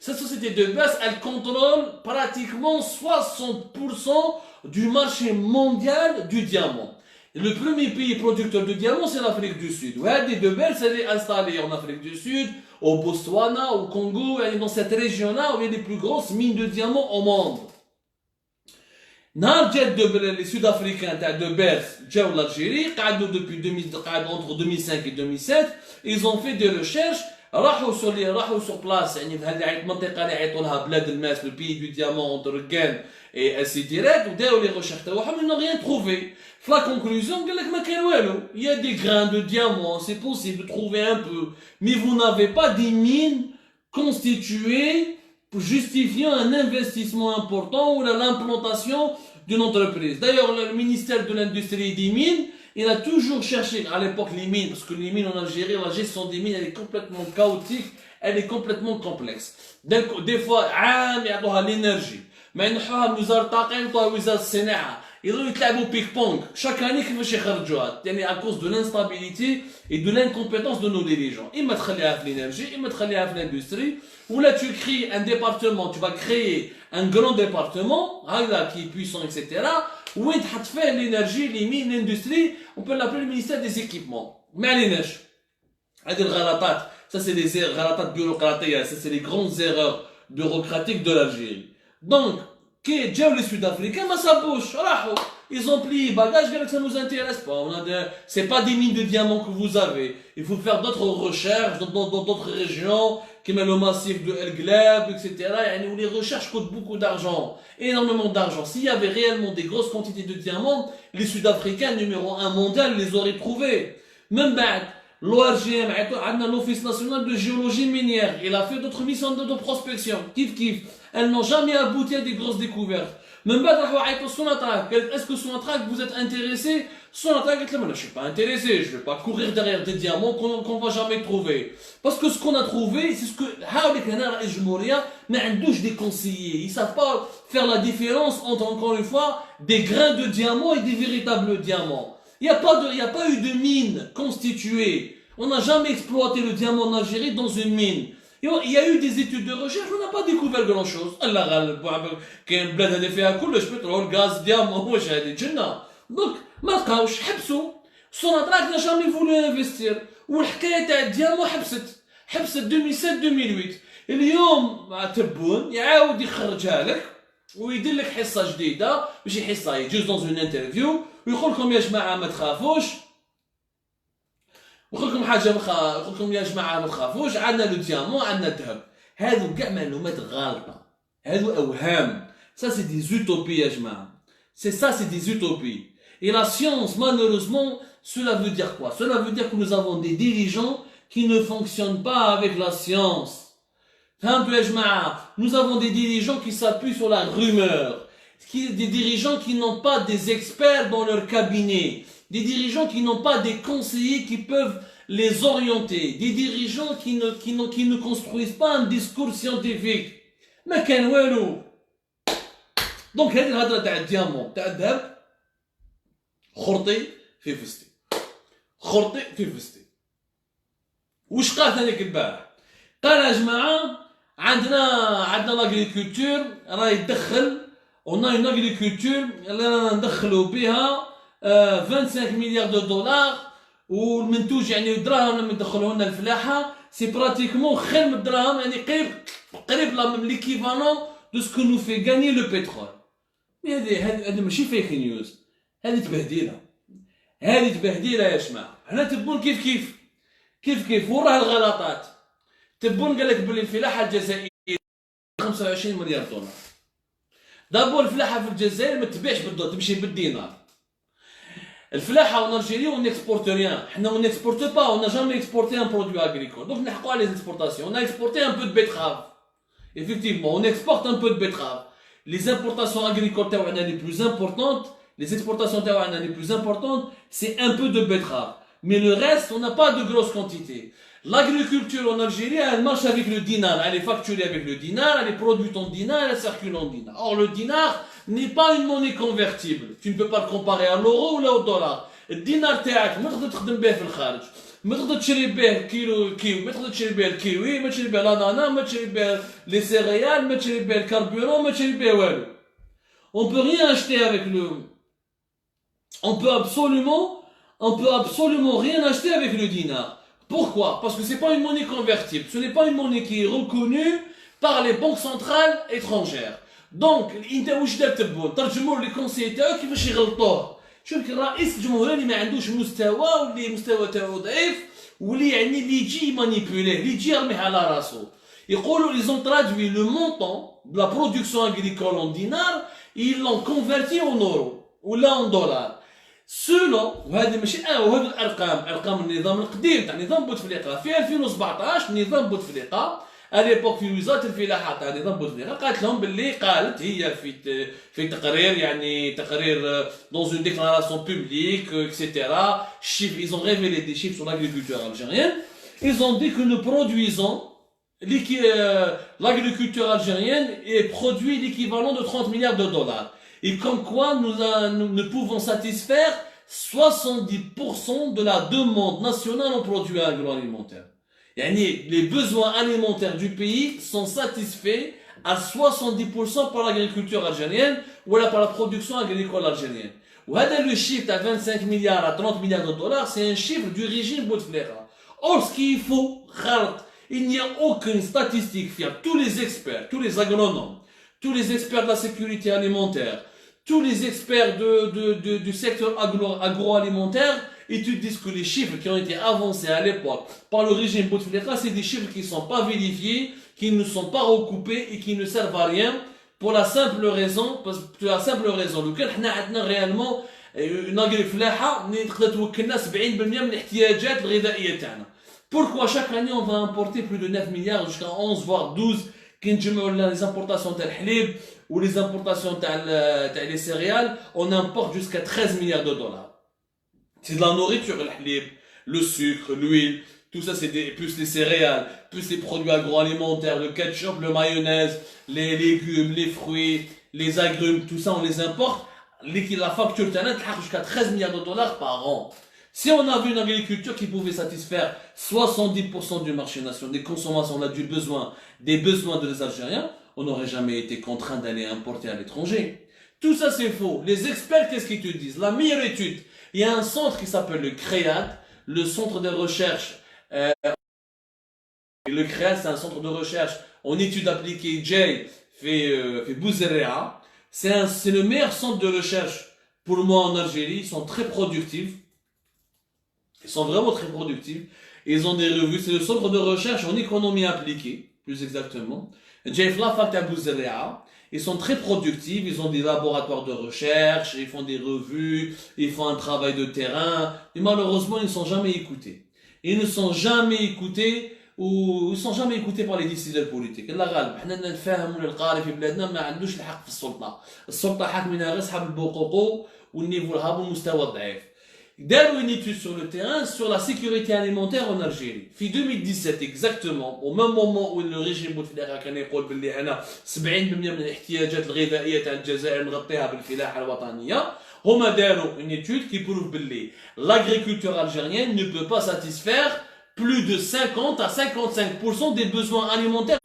Cette société de Beers, elle contrôle pratiquement 60% du marché mondial du diamant. Et le premier pays producteur de diamants, c'est l'Afrique du Sud. Ouais, de Beers, elle est installée en Afrique du Sud, au Botswana, au Congo, et dans cette région-là où il y a les plus grosses mines de diamants au monde. Les Sud-Africains de Beers, l'Algérie, entre 2005 et 2007, ils ont fait des recherches, راحوا sur place, le pays du diamant entre Rqan et Asidirat, وداروا les recherches تاعهم, ils n'ont rien trouvé. La conclusion, il y a des grains de diamant, c'est possible de trouver un peu, mais vous n'avez pas des mines constituées pour justifier un investissement important ou l'implantation d'une entreprise. D'ailleurs, le ministère de l'Industrie et des Mines, il a toujours cherché, à l'époque, les mines, parce que les mines en Algérie, la gestion des mines, elle est complètement chaotique, elle est complètement complexe. Donc, des fois, il y a l'énergie. Mais il y a ils ont يتلعبوا ping-pong. Chaque année, كيفاش يخرجوها. يعني à cause de l'instabilité et de l'incompétence de nos dirigeants. إما تخليها في l'énergie, إما تخليها في l'industrie. Ou là, tu crées un département, tu vas créer un grand département, qui est puissant, etc. Où tu vas faire l'énergie, les mines, l'industrie. On peut l'appeler le ministère des équipements. Mais à l'énergie. Ça, c'est les erreurs bureaucratiques. Ça, c'est les grandes erreurs bureaucratiques de l'Algérie. Donc, كي جاو لي سود افريكان ما صابوش راحوا. Ils ont plié bagages, ça nous intéresse pas. C'est pas des mines de diamants que vous avez. Il faut faire d'autres recherches dans d'autres régions, comme le massif de El Gleb, etc. Où les recherches coûtent beaucoup d'argent, énormément d'argent. S'il y avait réellement des grosses quantités de diamants, les Sud-Africains numéro 1 mondial les auraient trouvés. Même l'ORGM, l'Office national de géologie minière, il a fait d'autres missions de prospection. Kif kif. Elles n'ont jamais abouti à des grosses découvertes. Même est-ce que Sonatrach vous êtes intéressé? Sonatrach dit je suis pas intéressé, je vais pas courir derrière des diamants qu'on va jamais trouver. Parce que ce qu'on a trouvé, c'est ce que mais des conseillers, ils savent pas faire la différence entre, encore une fois, des grains de diamants et des véritables diamants. Il y a pas eu de mine constituée. On n'a jamais exploité le diamant en Algérie dans une mine. Il y a eu des études de recherche, on n'a pas découvert grand chose. Allah غالب كاين بلاد هذه فيها كلش بترول غاز ديامون واش هذه جنة. Donc ما لقاوش حبسوا. Sonatrach n'a jamais voulu investir. والحكاية تاع الديامون حبست 2007 2008. اليوم مع تبون يعاود يخرجها لك ويدير لك حصة جديدة ماشي حصة يجوز dans une interview ويقول لكم يا جماعة ما تخافوش. ويقول لكم حاجه يقول لكم يا جماعه ما تخافوش عندنا لو ديامون عندنا الذهب. هادو كاع معلومات غالطه، هادو اوهام. Ça c'est des utopies يا جماعه. C'est des utopies. Et la science malheureusement cela veut dire quoi? Cela veut dire que nous avons des dirigeants qui ne fonctionnent pas avec la science. يا جماعه nous avons des dirigeants qui s'appuient sur la rumeur, des dirigeants qui n'ont pas des experts dans leur cabinet. Des dirigeants qui n'ont pas des conseillers qui peuvent les orienter. Des dirigeants qui ne construisent pas un discours scientifique. ما كان والو. دونك هذه الهضره تاع الديامون تاع الذهب خرطي في فستي. خرطي في فستي. واش قال هذاك البارح؟ قال يا جماعه عندنا لاغريكولتور راه يدخل on a une agriculture اللي ندخلوا بها 25 مليار دو دولار والمنتوج يعني الدراهم لما يدخلوا لنا الفلاحه سي براتيكمون خير من الدراهم يعني قريب ليكيفالون دو سكو نو في غاني لو بترول. مي هذه ماشي فيك نيوز، هذه تبهديله يا جماعه. حنا تبون كيف وراه الغلطات. تبون قال لك بلي الفلاحه الجزائريه 25 مليار دولار. دابور الفلاحه في الجزائر ما تبيعش بالدولار تمشي بالدينار. الفلاحه اون الجيري اون اكسبورت ريان. حنا اون اكسبورت با اون جامي اكسبورتي ان برودوي اغريكول. دونك نحقوا على لي اكسبورتاسيون. اون اكسبورتي ان بو دو بيتراف. Effectivement, on exporte un peu de betterave. Les importations agricoles les plus importantes, les exportations les plus importantes, c'est un peu de betterave. Mais le reste, on n'a pas de grosses quantités. L'agriculture en Algérie, elle marche avec le dinar. Elle est facturée avec le dinar, elle est produite en dinar, elle circule en dinar. Or, le dinar n'est pas une monnaie convertible. Tu ne peux pas le comparer à l'euro ou au dollar. Le dinar, ما تقدر تخدم به في الخارج. ما تقدر تشري به كيلو ما تقدر تشري به الكيوي، ما تشري به الانانا، ما تشري به لي سيريال، ما تشري به الكاربورون، ما تشري به والو. On peut rien acheter avec le on peut absolument rien acheter avec le dinar. Pourquoi? Parce que c'est pas une monnaie convertible, ce n'est pas une monnaie qui est reconnue par les banques centrales étrangères. Donc انت واش دار تبون ترجموا لي كونسي تاعو كيفاش يغلطوه. شوف الرئيس الجمهوريه اللي ما عندوش مستوى واللي المستوى تاعو ضعيف واللي يعني اللي يجي مانيبيوليه اللي يجي يرميه على راسو. يقولوا ils ont traduit le montant de la production agricole en dinars ils l'ont converti en euros ولا en dollars. selon وهذه ماشي وهذه ارقام النظام القديم تاع نظام بوتفليقه في 2017 نظام بوتفليقه اليبوك في وزاره الفلاحه تاع نظام بوتفليقه قالت لهم باللي قالت هي في تقرير يعني تقرير dans une déclaration publique etc. chiffres ils ont révélé des chiffres sur l'agriculture algérienne. Ils ont dit que nous produisons l'agriculture algérienne et produit l'équivalent de 30 milliards de dollars. Et comme quoi nous pouvons satisfaire 70% de la demande nationale en produits agroalimentaires. Les besoins alimentaires du pays sont satisfaits à 70% par l'agriculture algérienne ou par la production agricole algérienne. Le chiffre à 25 milliards à 30 milliards de dollars, c'est un chiffre du régime Bouteflika. Or, ce qu'il faut, il n'y a aucune statistique fiable. Tous les experts, tous les agronomes, tous les experts de la sécurité alimentaire, tous les experts du secteur agroalimentaire, et te disent que les chiffres qui ont été avancés à l'époque par le régime Bouteflika, c'est des chiffres qui ne sont pas vérifiés, qui ne sont pas recoupés et qui ne servent à rien pour la simple raison, lequel حنا عندنا réellement ناقل فلاحة اللي تقدر توكلنا 70% من الاحتياجات الغذائية تاعنا. Pourquoi chaque année on va importer plus de 9 milliards jusqu'à 11 voire 12 كي نجمعوا les importations تاع الحليب ou les importations تاع les céréales, on importe jusqu'à 13 milliards de dollars. C'est de la nourriture, le halib, le sucre, l'huile, tout ça plus les céréales, plus les produits agroalimentaires, le ketchup, le mayonnaise, les légumes, les fruits, les agrumes, tout ça on les importe. La facture jusqu'à 13 milliards de dollars par an. Si on avait une agriculture qui pouvait satisfaire 70% du marché national, des consommations, des besoins des Algériens, on n'aurait jamais été contraint d'aller importer à l'étranger. Tout ça c'est faux. Les experts, qu'est-ce qu'ils te disent? La meilleure étude, il y a un centre qui s'appelle le CREAD, le centre de recherche. Le CREAD, c'est un centre de recherche en études appliquées. Jay fait Bouzerea. C'est le meilleur centre de recherche pour moi en Algérie. Ils sont très productifs. Ils sont vraiment très productifs. Ils ont des revues. C'est le centre de recherche en économie appliquée, plus exactement. Jay Flafak à Bouzerea. Ils sont très productifs, ils ont des laboratoires de recherche, ils font des revues, ils font un travail de terrain, mais malheureusement ils ne sont jamais écoutés. Ils ne sont jamais écoutés ou ils sont jamais écoutés par les décideurs politiques. الله غالب حنا نتفاهموا القاري في بلادنا ما عندوش الحق في السلطة. السلطة حاكمينها غير أصحاب البقوقو والنيفو الهابط والمستوى الضعيف. داروا une étude sur le terrain sur la sécurité alimentaire en Algérie. في 2017 exactement, au même moment où le régime Bouteflika كان يقول باللي أنا 70% من الاحتياجات الغذائية تاع الجزائر نغطيها بالفلاحة الوطنية. هما داروا une étude qui prouve باللي l'agriculture algérienne ne peut pas satisfaire plus de 50 à 55% des besoins alimentaires.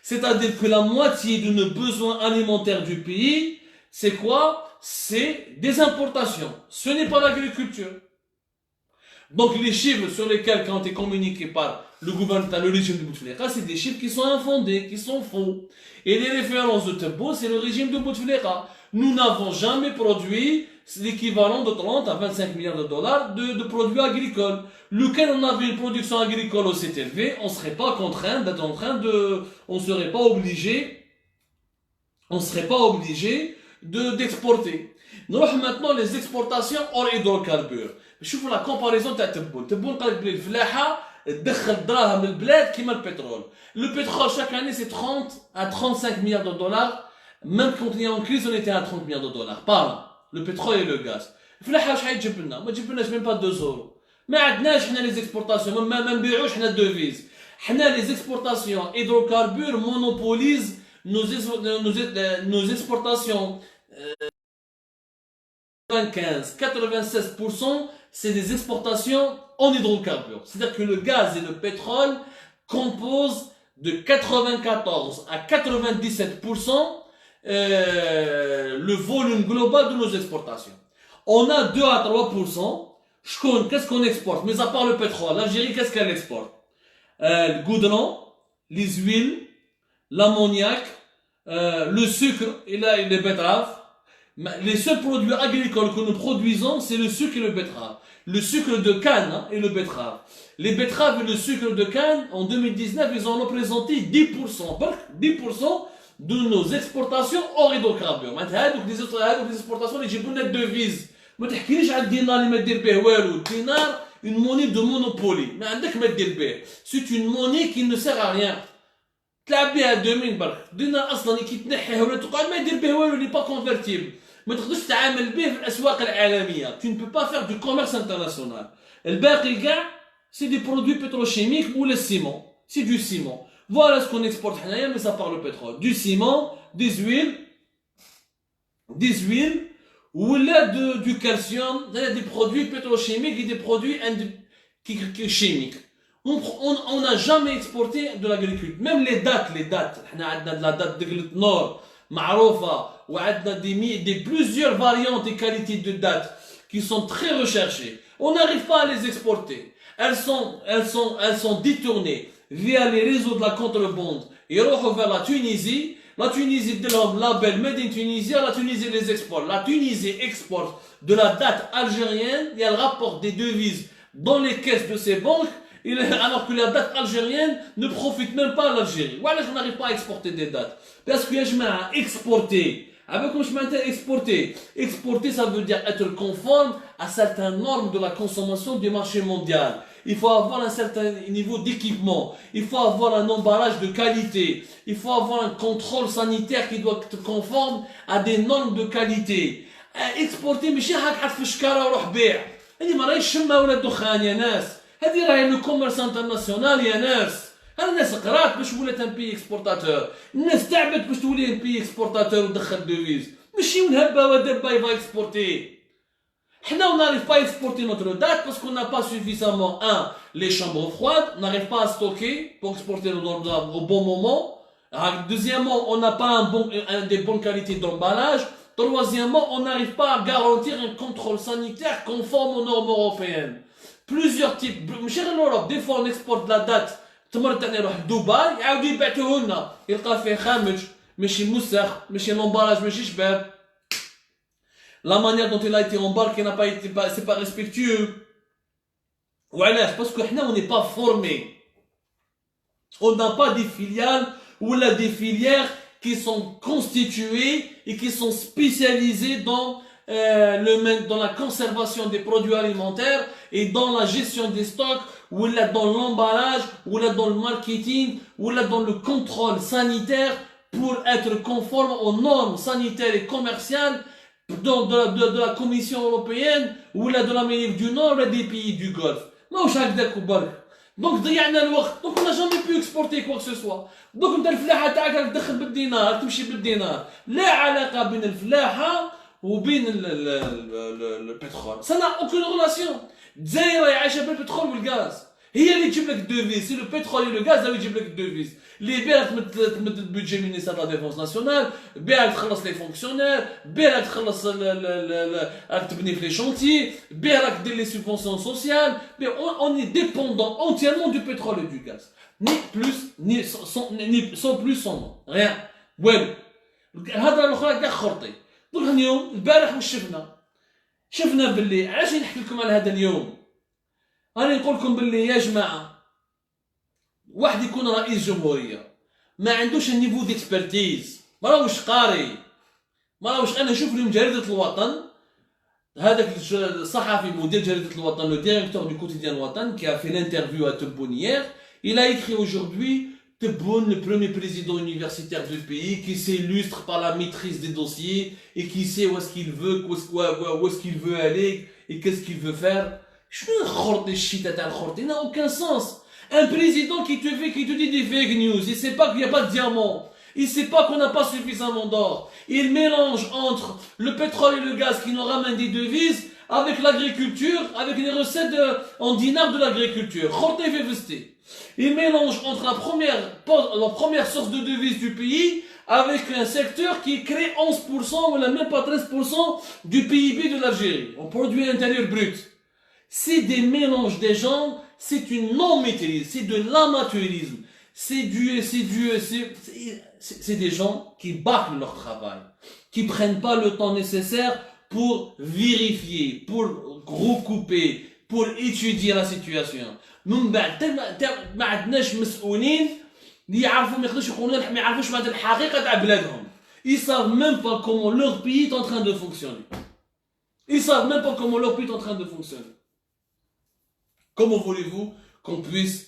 C'est-à-dire que la moitié de nos besoins alimentaires du pays, c'est quoi? C'est des importations. Ce n'est pas l'agriculture. Donc les chiffres sur lesquels ont été communiqués par le gouvernement, le régime de Bouteflika, c'est des chiffres qui sont infondés, qui sont faux. Et les références de Tebboune, c'est le régime de Bouteflika. Nous n'avons jamais produit l'équivalent de 30 à 25 milliards de dollars de produits agricoles. Lequel on avait une production agricole aussi élevée, on ne serait pas contraint d'être en train de, on ne serait pas obligé d'exporter. نروح maintenant les exportations hors hydrocarbures. شوفوا la comparaison تاع تبون. تبون قال لك بلي الفلاحة تدخل دراهم للبلاد كيما البترول. Le pétrole chaque année c'est 30 à 35 milliards de dollars. Même quand on est en crise on était à 30 milliards de dollars par an. Le pétrole et le gaz. الفلاحة شحال تجيب لنا؟ ما تجيب لناش même pas 2 euros. ما عندناش حنا les exportations ما نبيعوش حنا الدوفيز. حنا les exportations hydrocarbures monopolisent nos exportations. 95-96%, c'est des exportations en hydrocarbures. C'est-à-dire que le gaz et le pétrole composent de 94 à 97% le volume global de nos exportations. On a 2 à 3%. Qu'est-ce qu'on exporte? Mais à part le pétrole, l'Algérie, qu'est-ce qu'elle exporte? Le goudron, les huiles, l'ammoniac, le sucre et les betteraves. Les seuls produits agricoles que nous produisons, c'est le sucre et le betterave. Le sucre de canne et le betterave. Les betteraves et le sucre de canne, en 2019, ils ont représenté 10%. 10% de nos exportations hors hydrocarbures. Donc les exportations, les جيبوا devises. ما تحكيليش على الدينار اللي ما دير به والو. الدينار, une monnaie de monopoly. ما عندك ما دير به. C'est une monnaie qui ne sert à rien. تلعب بها 2000 برك. الدينار اصلا كي تنحيه ولا تقعد ما يدير به والو, il n'est pas convertible. ما تقدرش تتعامل به في الاسواق العالميه. Tu ne peux pas faire du commerce international. الباقي كاع c'est des produits pétrochimiques ou le ciment. C'est du ciment. Voilà ce qu'on exporte حنايا, mais ça part le pétrole. Du ciment, des huiles ou là du calcium, des produits pétrochimiques et des produits chimiques. On n'a jamais exporté de l'agriculture. Même les dates. On a la date de Nord, معروفة, ou des plusieurs variantes et qualités de dates qui sont très recherchées. On n'arrive pas à les exporter. Elles sont détournées via les réseaux de la contrebande et vers la Tunisie. La Tunisie de l'homme, label Made in Tunisie, la Tunisie les exporte. La Tunisie exporte de la date algérienne, il y a le rapport des devises dans les caisses de ces banques, alors que la date algérienne ne profite même pas à l'Algérie. Voilà, je n'arrive pas à exporter des dates. Parce que je à exporter. Avec comme je m'intéresse exporter. Exporter, ça veut dire être conforme à certaines normes de la consommation du marché mondial. Il faut avoir un certain niveau d'équipement. Il faut avoir un emballage de qualité. Il faut avoir un contrôle sanitaire qui doit être conforme à des normes de qualité. Exporter, ماشي هاك في الشكارة وروح بيع. هذه ما راهيش شمة ولا دخان يا ناس. هذه راهي لو كوميرس انترناسيونال يا ناس. الناس قرات باش ولات ان بي اكسبورتاتور. الناس تعبت باش تولي ان بي اكسبورتاتور ودخل دوفيز. ماشي ونهبه ودبه يفا اكسبورتي. حنا on n'arrive pas à exporter notre date parce qu'on n'a pas suffisamment, les chambres froides, on n'arrive pas à stocker pour exporter au bon moment. Deuxièmement, on n'a pas des bonnes qualités d'emballage. Troisièmement, on n'arrive pas à garantir un contrôle sanitaire conforme aux normes européennes. Plusieurs types. Des fois, on exporte la date. تمر تاني يروح دبي يعاود يبعثوه لنا يلقى فيه خامج ماشي موسخ ماشي لومبالاج ماشي شباب. La manière dont il a été embarqué n'a pas été, c'est pas respectueux. Voilà, parce que nous, on n'est pas formés. On n'a pas des filiales ou là des filières qui sont constituées et qui sont spécialisées dans dans la conservation des produits alimentaires et dans la gestion des stocks, ou là dans l'emballage, ou là dans le marketing, ou là dans le contrôle sanitaire pour être conforme aux normes sanitaires et commerciales de la Commission européenne ou là de l'Amérique du Nord ou des pays du Golfe. Donc ضيعنا الوقت. Donc on n'a jamais pu exporter quoi que ce soit. Donc انت الفلاحة تاعك راك تدخل بالدينار تمشي بالدينار. لا علاقة بين الفلاحة وبين البترول. Ça n'a aucune relation. الجزائر راهي عايشة بالبترول والغاز. هي اللي تجيب لك الدوفيز. سي لو بترول et le gaz اللي يجيب لك الدوفيز. اللي بيها تمد البودجي مينيستير لا ديفونس ناسيونال، بيها تخلص لي فونكسيونير، بيها تخلص راك تبني في لي شونتي، بيها راك دير لي سوبونسيون سوسيال. On est dépendant entièrement du pétrole et du gaz. Ni plus, ni sans plus, sans moins. Rien. والو. الهضره الاخرى كاع خرطي. دوك اليوم البارح واش شفنا باللي علاش نحكي لكم على هذا اليوم. راني نقول لكم باللي يا جماعه واحد يكون رئيس جمهوريه ما عندوش النيفو ديكسبرتيز، ما راهوش قاري، ما راهوش. انا نشوف اليوم جريده الوطن، هذاك الصحفي مدير جريده الوطن لو ديريكتور دو كوتيديان الوطن qui a fait l'interview à Tebboune hier, il a écrit aujourd'hui Tebboune, le premier président universitaire du pays qui s'illustre par la maîtrise des dossiers et qui sait où est-ce qu'il veut, où est-ce qu'il veut aller et qu'est-ce qu'il veut faire. شنو الخرط الشيء تاع الخرط؟ il n'a aucun sens. Un président qui te dit des fake news, il sait pas qu'il n'y a pas de diamant, il sait pas qu'on n'a pas suffisamment d'or. Il mélange entre le pétrole et le gaz qui nous ramènent des devises avec l'agriculture, avec les recettes en dinars de l'agriculture. Il mélange entre la première source de devises du pays avec un secteur qui crée 11% ou même pas 13% du PIB de l'Algérie, en produit intérieur brut. C'est des mélanges des gens. C'est une non-maîtrise, c'est de l'amateurisme, c'est des gens qui bâclent leur travail, qui prennent pas le temps nécessaire pour vérifier, pour recouper, pour étudier la situation. من بعد ما عندناش مسؤولين اللي يعرفوا ما يقدروش يقولوا لنا ما يعرفوش معناتها الحقيقة تاع بلادهم. Ils savent même pas comment leur pays est en train de fonctionner. Ils savent même pas comment leur pays est en train de fonctionner. Comment voulez-vous qu'on puisse,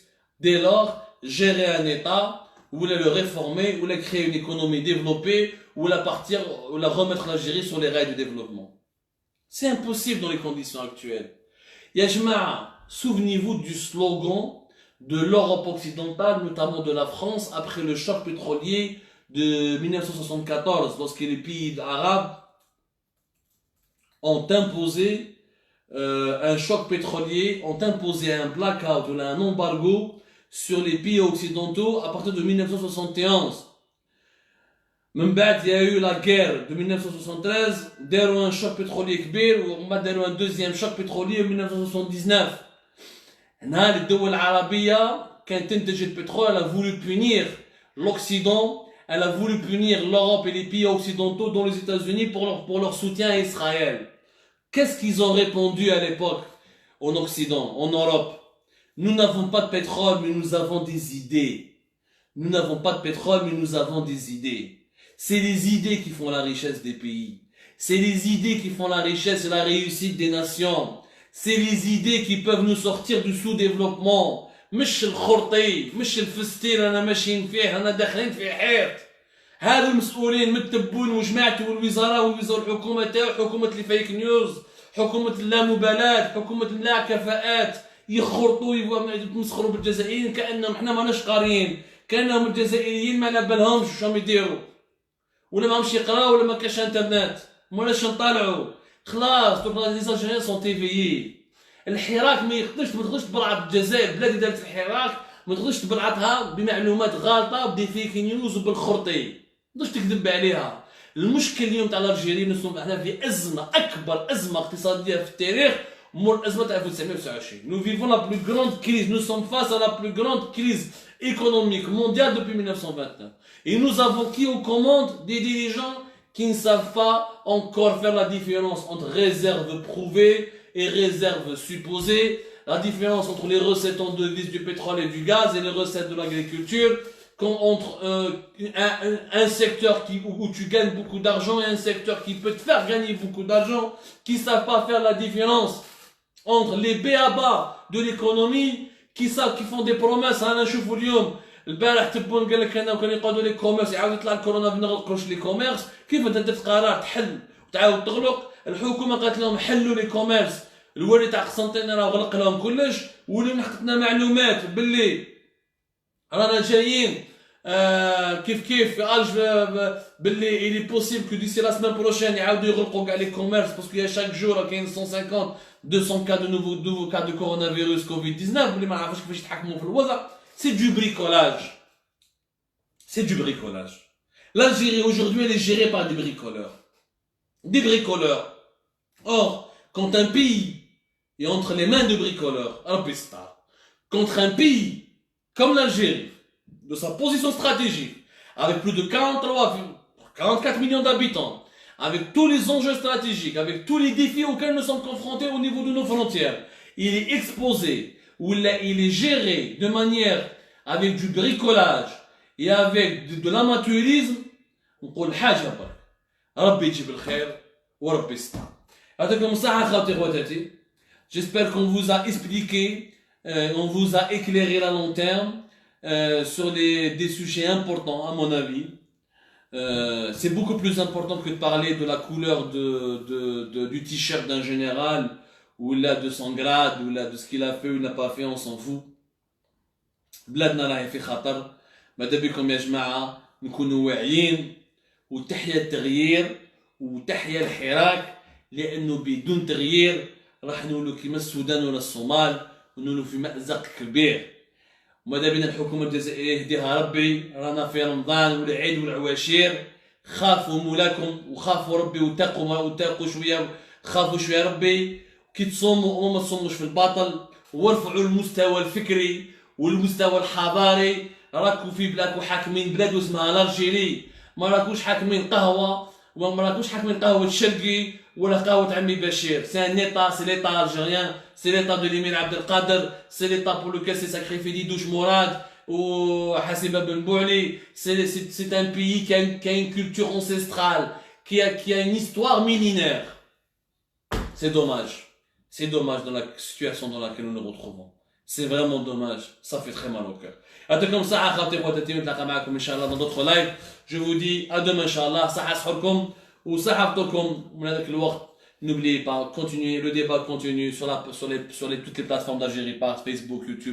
dès lors, gérer un État, ou le réformer, ou créer une économie développée, ou la remettre l'Algérie sur les rails du développement? C'est impossible dans les conditions actuelles. Ya Jama'a, souvenez-vous du slogan de l'Europe occidentale, notamment de la France, après le choc pétrolier de 1974, lorsque les pays arabes ont imposé un choc pétrolier, ont imposé un blackout ou un embargo sur les pays occidentaux à partir de 1971. من بعد il y a eu la guerre de 1973, داروا un choc pétrolier كبير ومن بعد داروا un deuxième choc pétrolier en 1979. هنا الدول العربية كانت تنتج البترول, elle a voulu punir l'Occident elle a voulu punir l'Europe et les pays occidentaux, dont les États-Unis, pour leur soutien à Israël. Qu'est-ce qu'ils ont répondu à l'époque en Occident, en Europe? Nous n'avons pas de pétrole, mais nous avons des idées. Nous n'avons pas de pétrole, mais nous avons des idées. C'est les idées qui font la richesse des pays. C'est les idées qui font la richesse et la réussite des nations. C'est les idées qui peuvent nous sortir du sous-développement. مش الخرطي مش الفستير انا ماشيين فيه انا داخلين في حيط. هذو المسؤولين من التبون وجماعته والوزاره والحكومه تاعو، حكومه الفيك نيوز، حكومه اللامبالاه، حكومه اللا كفاءات، يخرطوا يتمسخروا بالجزائريين كانهم حنا ماناش قاريين، كانهم الجزائريين ما على بالهمش واش راهم يديروا، ولا ما همش يقراو ولا ما كاش انترنت، ماناش نطالعوا. خلاص دوك لي زالجيريان سون تيفيي. الحراك ما تقدرش تبرعط الجزائر، البلاد اللي دارت الحراك ما تقدرش تبرعطها بمعلومات غلطه وبدي فيك نيوز وبالخرطي، ما تقدرش تكذب عليها. المشكل اليوم تاع الجزائريين نسمع احنا في ازمه، اكبر ازمه اقتصاديه في التاريخ مور الازمه تاع 1929. Nous vivons la plus grande crise, nous sommes face à la plus grande crise économique mondiale depuis 1929. Et nous avons qui aux commandes des dirigeants qui ne savent pas encore faire la différence entre réserves prouvées et réserves supposées, la différence entre les recettes en devises du pétrole et du gaz et les recettes de l'agriculture, entre un secteur où tu gagnes beaucoup d'argent et un secteur qui peut te faire gagner beaucoup d'argent, qui ne savent pas faire la différence entre les b.a.-ba de l'économie, qui font des promesses. انا نشوفوا اليوم البارح تبون قال لك انا كانوا يقعدوا لي كوميرس، يعاود يطلع الكورونا ما نغلقوش لي كوميرس. كيف انت درت قرار تحل وتعاود تغلق؟ الحكومه قالت لهم حلوا لي كوميرس، الوالي تاع قسنطينه راه غلق لهم كلش، ولينا حطتنا معلومات باللي رانا جايين كيف في الج باللي il est possible que d'ici la semaine prochaine يعاودوا يغلقوا كاع لي كوميرس باسكو يا شاك جور كاين 150 200 cas de nouveaux cas de coronavirus Covid-19 اللي ما عرفوش كيفاش يتحكموا في الوضع. C'est du bricolage. C'est du bricolage. L'Algérie aujourd'hui elle est gérée par des bricoleurs. Des bricoleurs. Or, quand un pays est entre les mains de bricoleurs, contre un pays comme l'Algérie, de sa position stratégique, avec plus de 44 millions d'habitants, avec tous les enjeux stratégiques, avec tous les défis auxquels nous sommes confrontés au niveau de nos frontières, il est exposé, ou il est géré de manière avec du bricolage et avec de l'amateurisme. نقول حاجة برك، ربي يجيب الخير وربي يستر. يعطيكم الصحة خواتي خواتاتي. J'espère qu'on vous a expliqué, on vous a éclairé à long terme sur des sujets importants à mon avis. C'est beaucoup plus important que de parler de la couleur du t-shirt d'un général, ou là de son grade, ou là de ce qu'il a fait ou n'a pas fait, on s'en fout. بلادنا راهي في خطر، ماذا بكم يا جماعة نكونوا واعيين، وتحيا التغيير وتحيا الحراك، لأنه بدون تغيير راح نولوا كيما السودان ولا الصومال ونولوا في مأزق كبير. وماذا بنا الحكومة الجزائرية يهديها ربي، رانا في رمضان والعيد والعواشير، خافوا مولاكم وخافوا ربي وتاقوا شوية، خافوا شوية ربي، كي تصوموا وما تصوموش في الباطل، وارفعوا المستوى الفكري والمستوى الحضاري. راكو في بلادكم حاكمين بلاد اسمها الجيري، ما راكوش حاكمين قهوة، وما راكوش حاكمين قهوة الشرقي ولا قهوة عمي بشير. C'est un état, c'est l'état algérien, c'est l'état de l'émir Abdelkader, c'est l'état pour lequel s'est sacrifié Didouche Mourad ou Hassiba Ben Bouli. C'est un pays qui a une culture ancestrale, qui a une histoire millénaire. C'est dommage. C'est dommage dans la situation dans laquelle nous nous retrouvons. C'est vraiment dommage. Ça fait très mal au cœur. يعطيكم صحة خاطر خواتاتي، نتلاقى معكم إن شاء الله dans d'autres lives. Je vous dis à demain إن شاء الله. صحة سحوركم وصحة فطوركم. من هذاك الوقت n'oubliez pas, continuez le débat continue sur toutes les plateformes d'Algérie, par Facebook, YouTube.